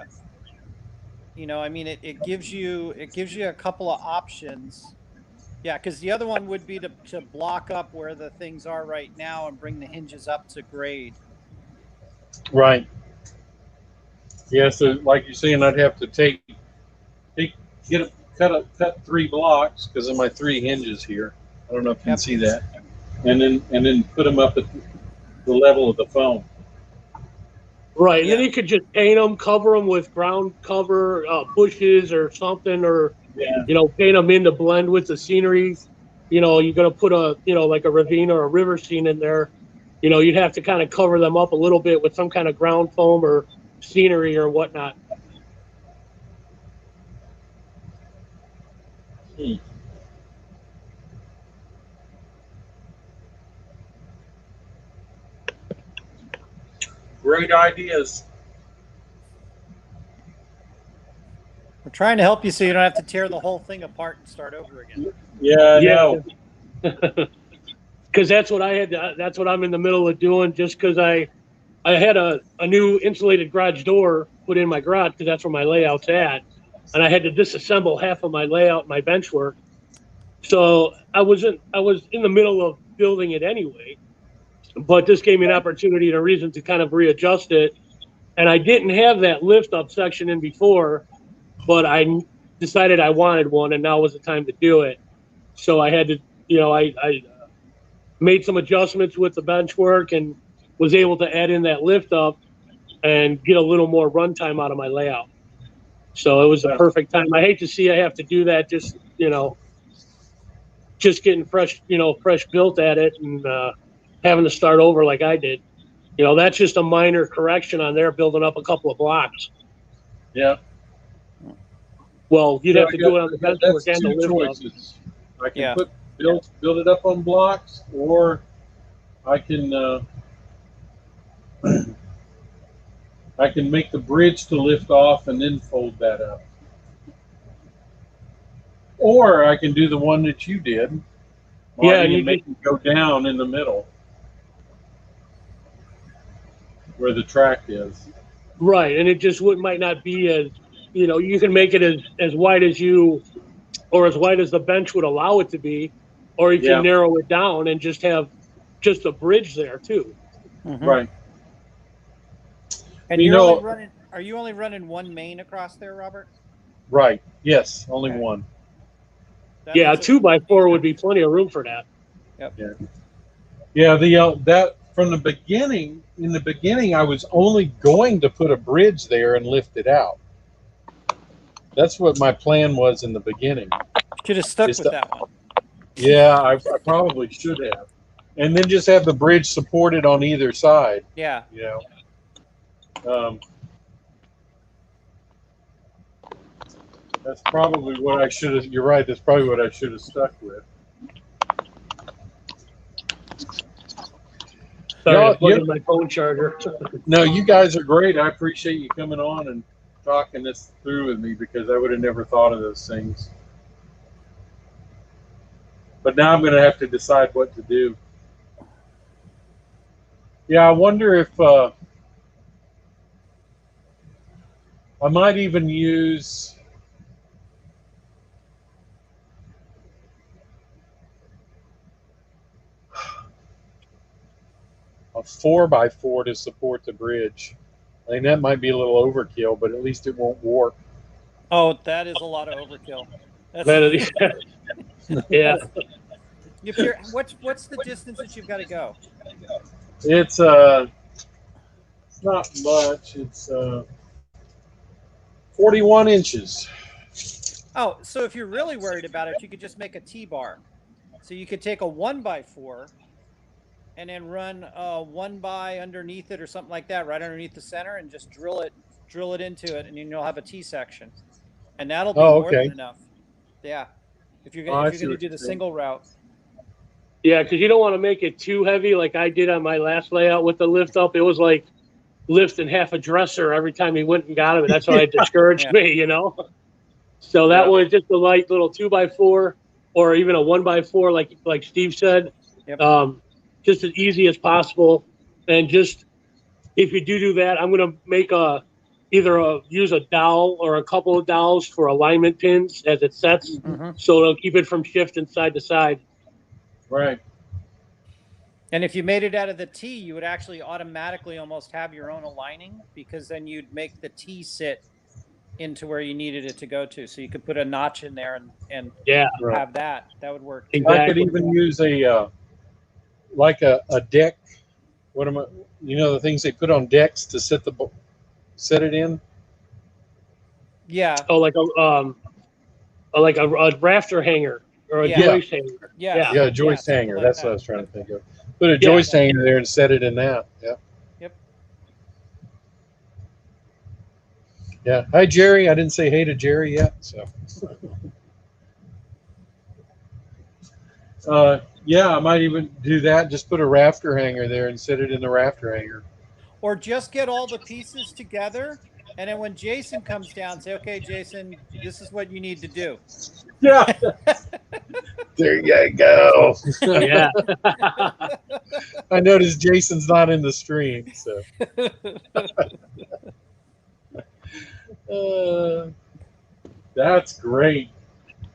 I mean, it gives you a couple of options. Yeah, because the other one would be to block up where the things are right now and bring the hinges up to grade. Right. Yeah. So, like you're saying, I'd have to cut 3 blocks because of my 3 hinges here. I don't know if you can Yep. see that, and then put them up at the level of the foam. Right, and then Yeah. you could just paint them, cover them with ground cover, bushes or something, or Yeah. paint them in to blend with the scenery. You're gonna put like a ravine or a river scene in there. You'd have to kind of cover them up a little bit with some kind of ground foam or scenery or whatnot. Hmm. Great ideas. We're trying to help you so you don't have to tear the whole thing apart and start over again. Yeah, I Yeah. know. Because that's what I had. That's what I'm in the middle of doing. Just because I had a new insulated garage door put in my garage because that's where my layout's at, and I had to disassemble half of my layout, my bench work. So I was in the middle of building it anyway, but this gave me an opportunity and a reason to kind of readjust it. And I didn't have that lift up section in before, but I decided I wanted one, and now was the time to do it. So I had to, I made some adjustments with the bench work and was able to add in that lift up and get a little more runtime out of my layout. So it was the perfect time. I hate to see I have to do that, just getting fresh built at it and having to start over like I did. That's just a minor correction on there, building up a couple of blocks. Yeah. Well, you'd So have to do it on the bench work and the two lift up. choices. I can Yeah. build it up on blocks, or I can I can make the bridge to lift off and then fold that up. Or I can do the one that you did, Marty, Yeah, and you and make it go down in the middle where the track is. Right, and it just might not be as, you can make it as wide as you, or as wide as the bench would allow it to be, or you Yeah. can narrow it down and just have just a bridge there too. Mhm. Right. And You you're know- only running. Are you only running one main across there, Robert? Right. Yes. Only Okay. one. That Yeah, a makes it- 2x4 would be plenty of room for that. Yeah. That from the beginning. In the beginning, I was only going to put a bridge there and lift it out. That's what my plan was in the beginning. Should have stuck It's with that one. Yeah, I probably should have. And then just have the bridge supported on either side, Yeah. That's probably what I should have. You're right. That's probably what I should have stuck with. Sorry, No, I'm plugging my phone charger. No, you guys are great. I appreciate you coming on and talking this through with me, because I would have never thought of those things. But now I'm going to have to decide what to do. Yeah, I wonder if I might even use a 4x4 to support the bridge. I think that might be a little overkill, but at least it won't warp. Oh, that is a lot of overkill. That's, That is- yeah, if you're, what's the distance that you've got to go? It's not much. It's 41 inches. Oh, so if you're really worried about it, you could just make a T-bar. So you could take a 1x4 and then run a 1x underneath it or something like that, right underneath the center, and just drill it into it, and then you'll have a T section, and that'll be more okay. than enough. Yeah, if you're Oh, I gonna, see what do you're the saying. single route. yeah, because you don't want to make it too heavy like I did on my last layout with the lift up. It was like lifting half a dresser every time he went and got him, and that's why it discouraged Yeah. me. So that was just a light little 2x4 or even a 1x4, like Steve said. Yep. Just as easy as possible. And just, if you do that, I'm going to make use a dowel or a couple of dowels for alignment pins as it sets, Mhm. so it'll keep it from shifting side to side. Right. And if you made it out of the T, you would actually automatically almost have your own aligning, because then you'd make the T sit into where you needed it to go to. So you could put a notch in there and Yeah, Right. have that. That would work. Exactly. I could even use a deck. What am I? The things they put on decks to set it in. Yeah. Oh, like a rafter hanger or a Yeah. joist hanger. Yeah. Yeah, a joist something hanger. like That's that. what I was trying to think of. Put a joist hanger there and set it in that. Yeah. Yep. Yeah. Hi, Jerry. I didn't say hey to Jerry yet. So. Yeah, I might even do that. Just put a rafter hanger there and set it in the rafter hanger. Or just get all the pieces together, and then when Jason comes down, say, okay, Jason, this is what you need to do. Yeah. There you go. Yeah. I noticed Jason's not in the stream, so that's great.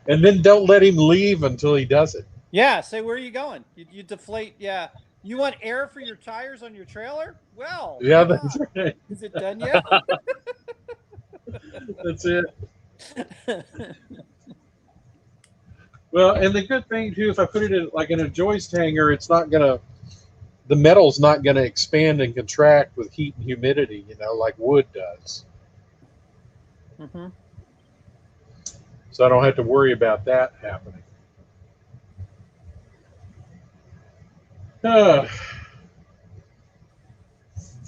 And then don't let him leave until he does it. Yeah, say, where are you going? You deflate. Yeah. You want air for your tires on your trailer? Well, Yeah, that's right. is it done yet? That's it. Well, and the good thing too, if I put it in like in a joist hanger, it's not gonna, the metal's not gonna expand and contract with heat and humidity, like wood does. Mm-hmm. So I don't have to worry about that happening.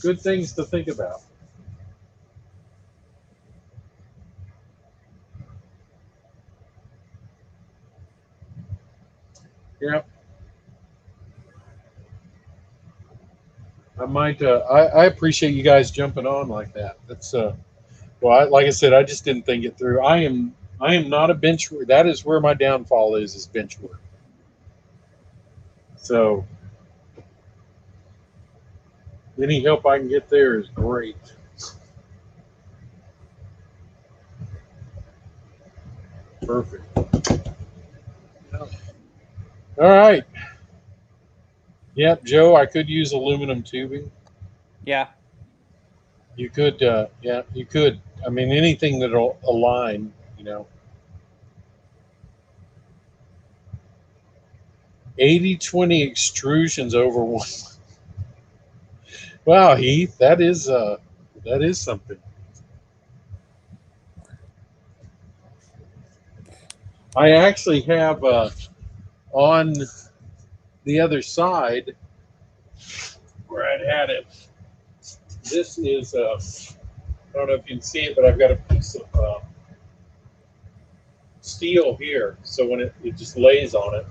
Good things to think about. Yeah. I might. I appreciate you guys jumping on like that. That's well, like I said, I just didn't think it through. I am not a bench work. That is where my downfall is bench work. So any help I can get there is great. Perfect. All right. Yep, Joe, I could use aluminum tubing. Yeah. You could, yeah, you could. I mean, anything that'll align, 80-20 extrusions over one. Wow, Heath, that is something. I actually have on the other side where I'd had it. This is I don't know if you can see it, but I've got a piece of steel here. So when it just lays on it,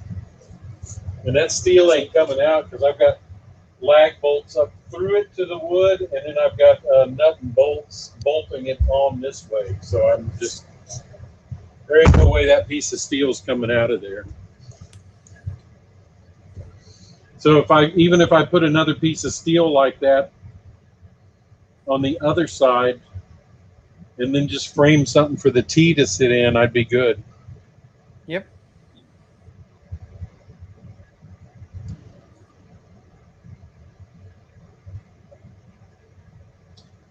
and that steel ain't coming out because I've got lag bolts up through it to the wood, and then I've got nut and bolts bolting it on this way. So I'm just, there ain't no way that piece of steel is coming out of there. So even if I put another piece of steel like that on the other side, and then just frame something for the T to sit in, I'd be good. Yep.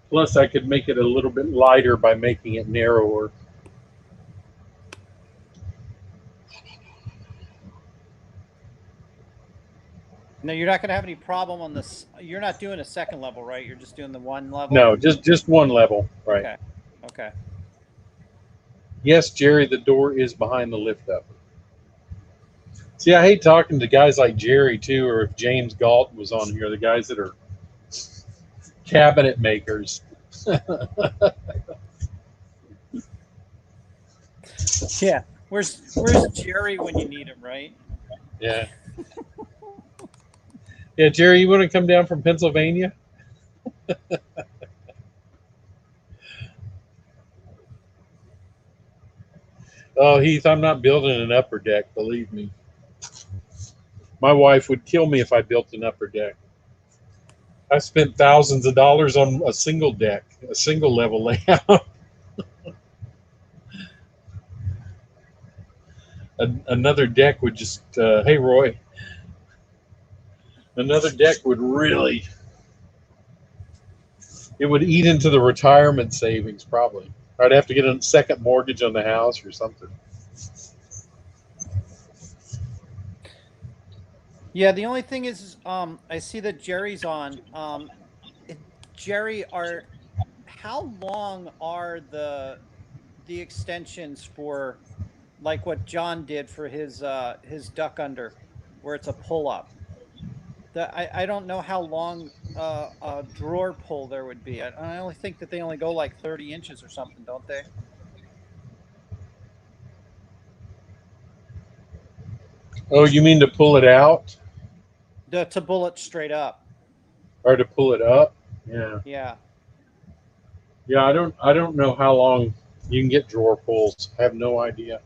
Plus, I could make it a little bit lighter by making it narrower. No, you're not going to have any problem on this. You're not doing a second level, right? You're just doing the one level? No, just one level, right? Okay. Okay. Yes, Jerry, the door is behind the lift up. See, I hate talking to guys like Jerry, too, or if James Galt was on here, the guys that are cabinet makers. Yeah. Where's Jerry when you need him, right? Yeah. Yeah, Jerry, you want to come down from Pennsylvania? Oh, Heath, I'm not building an upper deck, believe me. My wife would kill me if I built an upper deck. I spent thousands of dollars on a single deck, a single level layout. Another deck would just, hey, Roy, another deck would really, it would eat into the retirement savings probably. I'd have to get a second mortgage on the house or something. Yeah, the only thing is, I see that Jerry's on. Jerry, how long are the extensions for, like what John did for his duck under, where it's a pull up? I don't know how long a drawer pull there would be. I only think that they only go like 30 inches or something, don't they? Oh, you mean to pull it out To pull it straight up. or to pull it up? Yeah. Yeah. Yeah, I don't know how long you can get drawer pulls. I have no idea.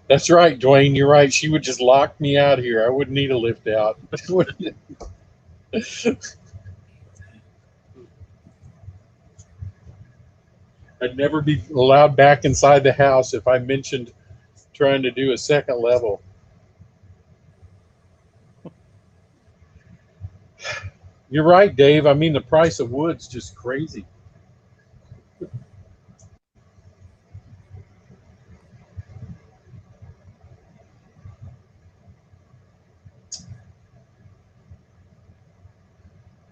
That's right, Dwayne. You're right. She would just lock me out here. I wouldn't need a lift out. I'd never be allowed back inside the house if I mentioned trying to do a second level. You're right, Dave. I mean, the price of wood's just crazy.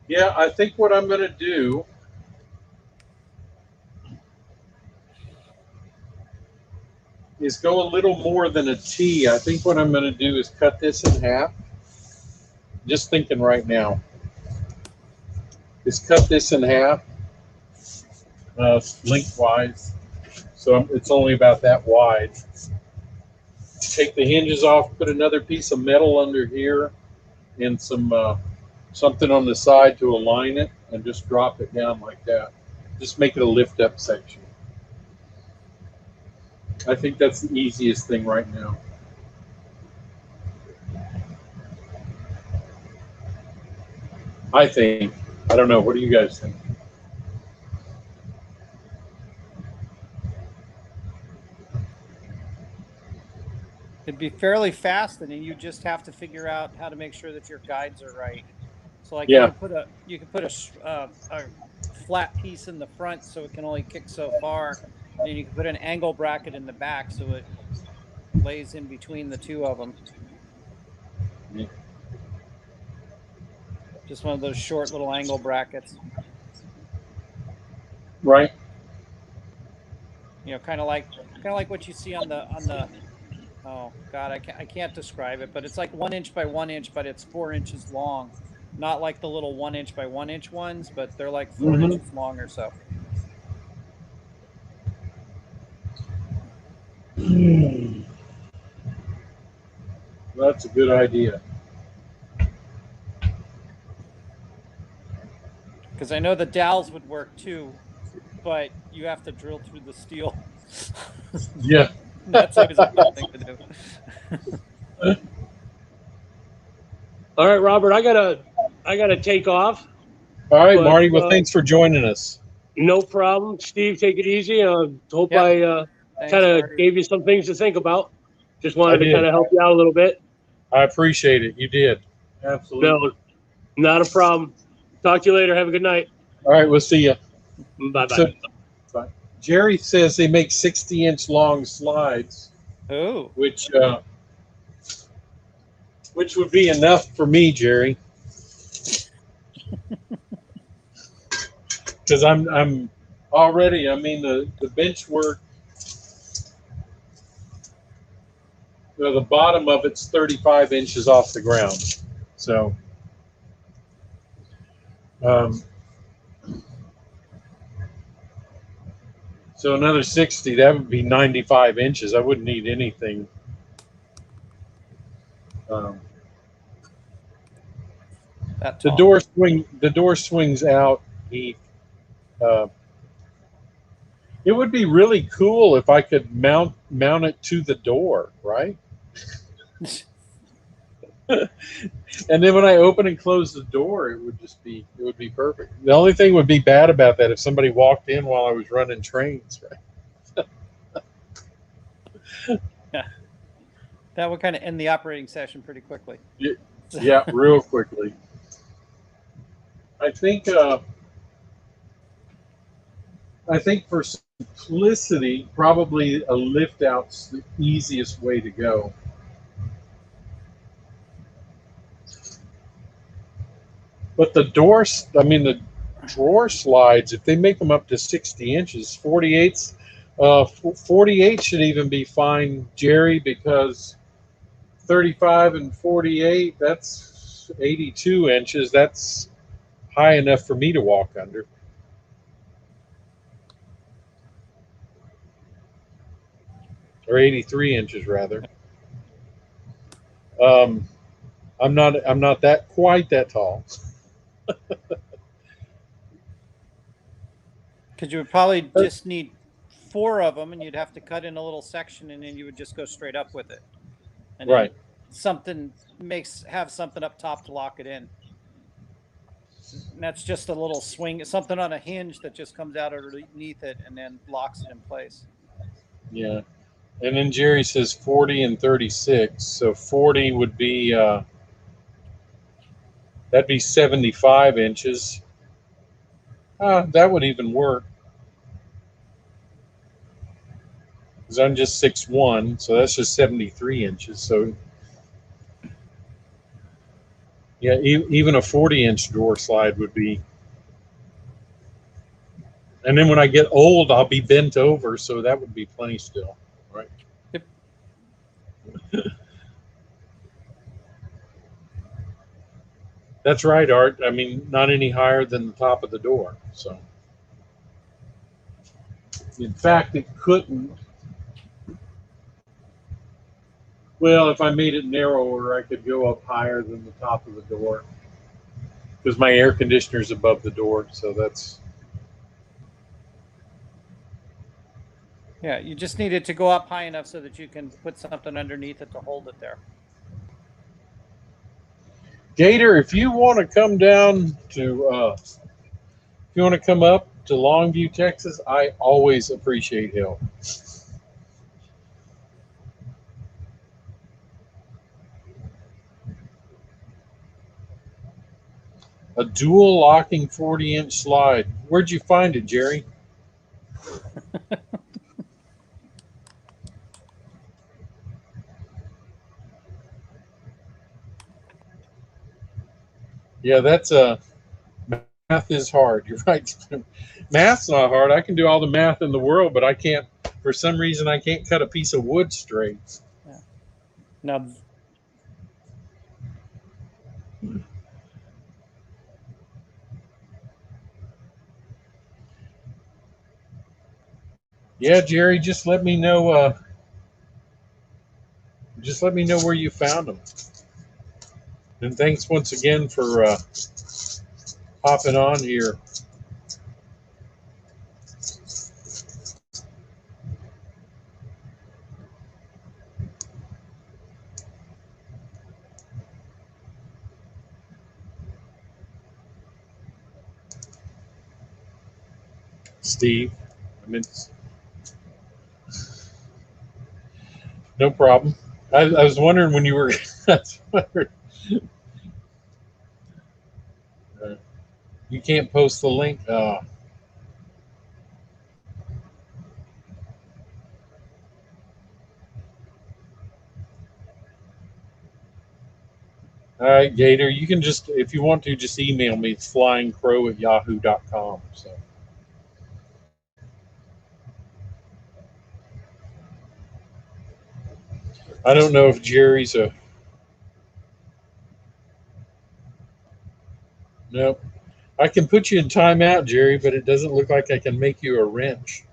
Yeah, I think what I'm going to do is go a little more than a T. I think what I'm going to do is cut this in half. Just thinking right now. Is cut this in half lengthwise. So it's only about that wide. Take the hinges off, put another piece of metal under here and some something on the side to align it, and just drop it down like that. Just make it a lift up section. I think that's the easiest thing right now. I think. I don't know. What do you guys think? It'd be fairly fast, and then you just have to figure out how to make sure that your guides are right. So like Yeah. you can put a flat piece in the front so it can only kick so far. And then you can put an angle bracket in the back so it lays in between the two of them. Yeah. Just one of those short little angle brackets. Right. You know, kind of like what you see on the oh God, I can't describe it, but it's like 1 inch by 1 inch, but it's 4 inches long. Not like the little 1 inch by 1 inch ones, but they're like 4 inches long or so. That's a good idea. Because I know the dowels would work too, but you have to drill through the steel. Yeah. That's always a fun thing to do. All right, Robert, I gotta take off. All right, But, Marty. Well, thanks for joining us. No problem. Steve, take it easy. Hope Yep. I Thanks, kind of Marty. gave you some things to think about. Just wanted I to did. kind of help you out a little bit. I appreciate it. You did. Absolutely. No, not a problem. Talk to you later. Have a good night. All right. We'll see you. Bye bye. So, Jerry says they make 60-inch long slides, Oh, which would be enough for me, Jerry. Because I'm already. I mean, the bench work. The bottom of it's 35 inches off the ground, so so another 60. That would be 95 inches. I wouldn't need anything. that The tall. door swings out. It would be really cool if I could mount it to the door, right? And then when I open and close the door, it would be perfect. The only thing would be bad about that if somebody walked in while I was running trains, right? Yeah. That would kind of end the operating session pretty quickly. Yeah, real quickly. I think for simplicity, probably a lift out's the easiest way to go. But the doors, I mean, the drawer slides, if they make them up to 60 inches, 48 should even be fine, Jerry, because 35 and 48, that's 82 inches. That's high enough for me to walk under. Or 83 inches rather. I'm not that quite that tall. Because you would probably just need 4 of them, and you'd have to cut in a little section, and then you would just go straight up with it. And then Right. something have something up top to lock it in. And that's just a little swing, something on a hinge that just comes out underneath it and then locks it in place. Yeah. And then Jerry says 40 and 36. So 40 would be, that'd be 75 inches. That would even work. Because I'm just 6'1", so that's just 73 inches. So, yeah, even a 40-inch door slide would be. And then when I get old, I'll be bent over, so that would be plenty still, right? Yep. That's right, Art. I mean, not any higher than the top of the door. So, in fact, it couldn't. Well, if I made it narrower, I could go up higher than the top of the door because my air conditioner's above the door. So that's. Yeah, you just need it to go up high enough so that you can put something underneath it to hold it there. Gator, if you want to come down to, if you want to come up to Longview, Texas, I always appreciate help. A dual locking 40-inch slide. Where'd you find it, Jerry? Yeah, that's math is hard. You're right. Math's not hard. I can do all the math in the world, but I can't. For some reason, I can't cut a piece of wood straight. Yeah. Now, Yeah, Jerry, just let me know. Just let me know where you found them. And thanks once again for hopping on here. Steve. I mean, no problem. I was wondering when you were. You can't post the link. All right, Gator. You can just, if you want to, just email me. It's flyingcrow@yahoo.com. So. I don't know if Jerry's a. Nope. I can put you in timeout, Jerry, but it doesn't look like I can make you a wrench.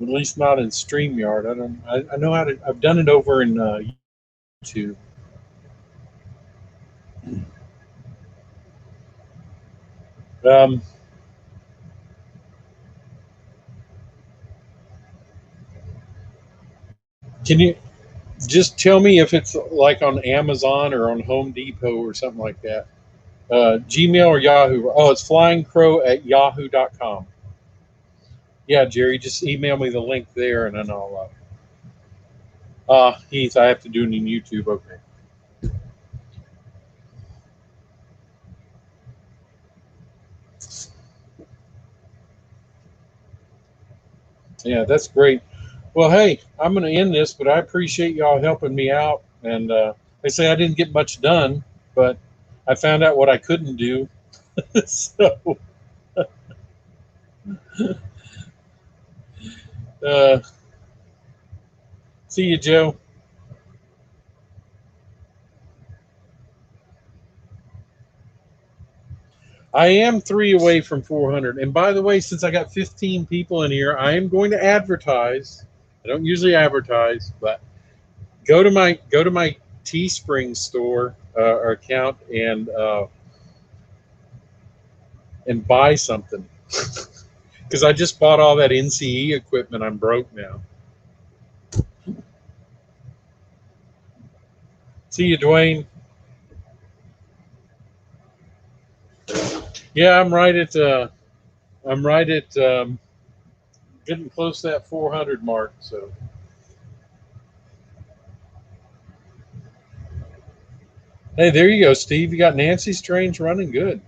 At least not in StreamYard. I don't. I know how to. I've done it over in YouTube. Um, can you just tell me if it's like on Amazon or on Home Depot or something like that? Gmail or Yahoo? Oh, it's flyingcrow@yahoo.com. Yeah, Jerry, just email me the link there, and then I'll. Heath, I have to do it in YouTube. Okay. Yeah, that's great. Well, hey, I'm going to end this, but I appreciate y'all helping me out. And they say I didn't get much done, but I found out what I couldn't do. So, uh, see you, Joe. I am 3 away from 400. And by the way, since I got 15 people in here, I am going to advertise. I don't usually advertise, but go to my Teespring store or account and buy something. Because I just bought all that NCE equipment. I'm broke now. See you, Dwayne. Yeah, I'm right at getting close to that 400 mark. So, hey, there you go, Steve. You got Nancy's trains running good.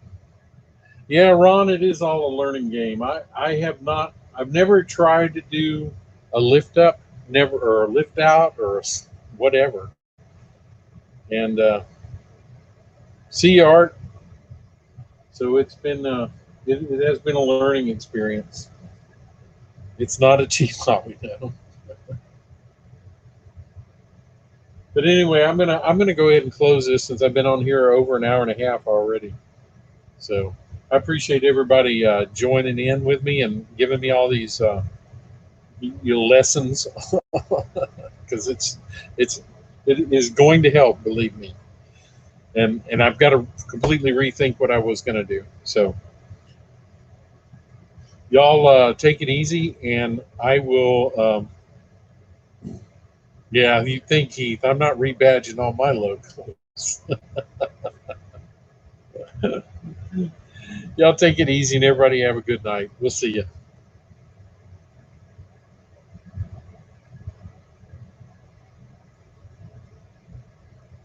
Yeah, Ron, it is all a learning game. I've never tried to do a lift up, never, or a lift out, or whatever. And see art. So it's been it has been a learning experience. It's not a cheap hobby now. But anyway, I'm gonna go ahead and close this since I've been on here over an hour and a half already. So I appreciate everybody joining in with me and giving me all these your lessons because it is going to help, believe me. And I've got to completely rethink what I was going to do. So y'all take it easy, and I will. Yeah, you think, Keith? I'm not rebadging all my logos. Y'all take it easy, and everybody have a good night. We'll see you.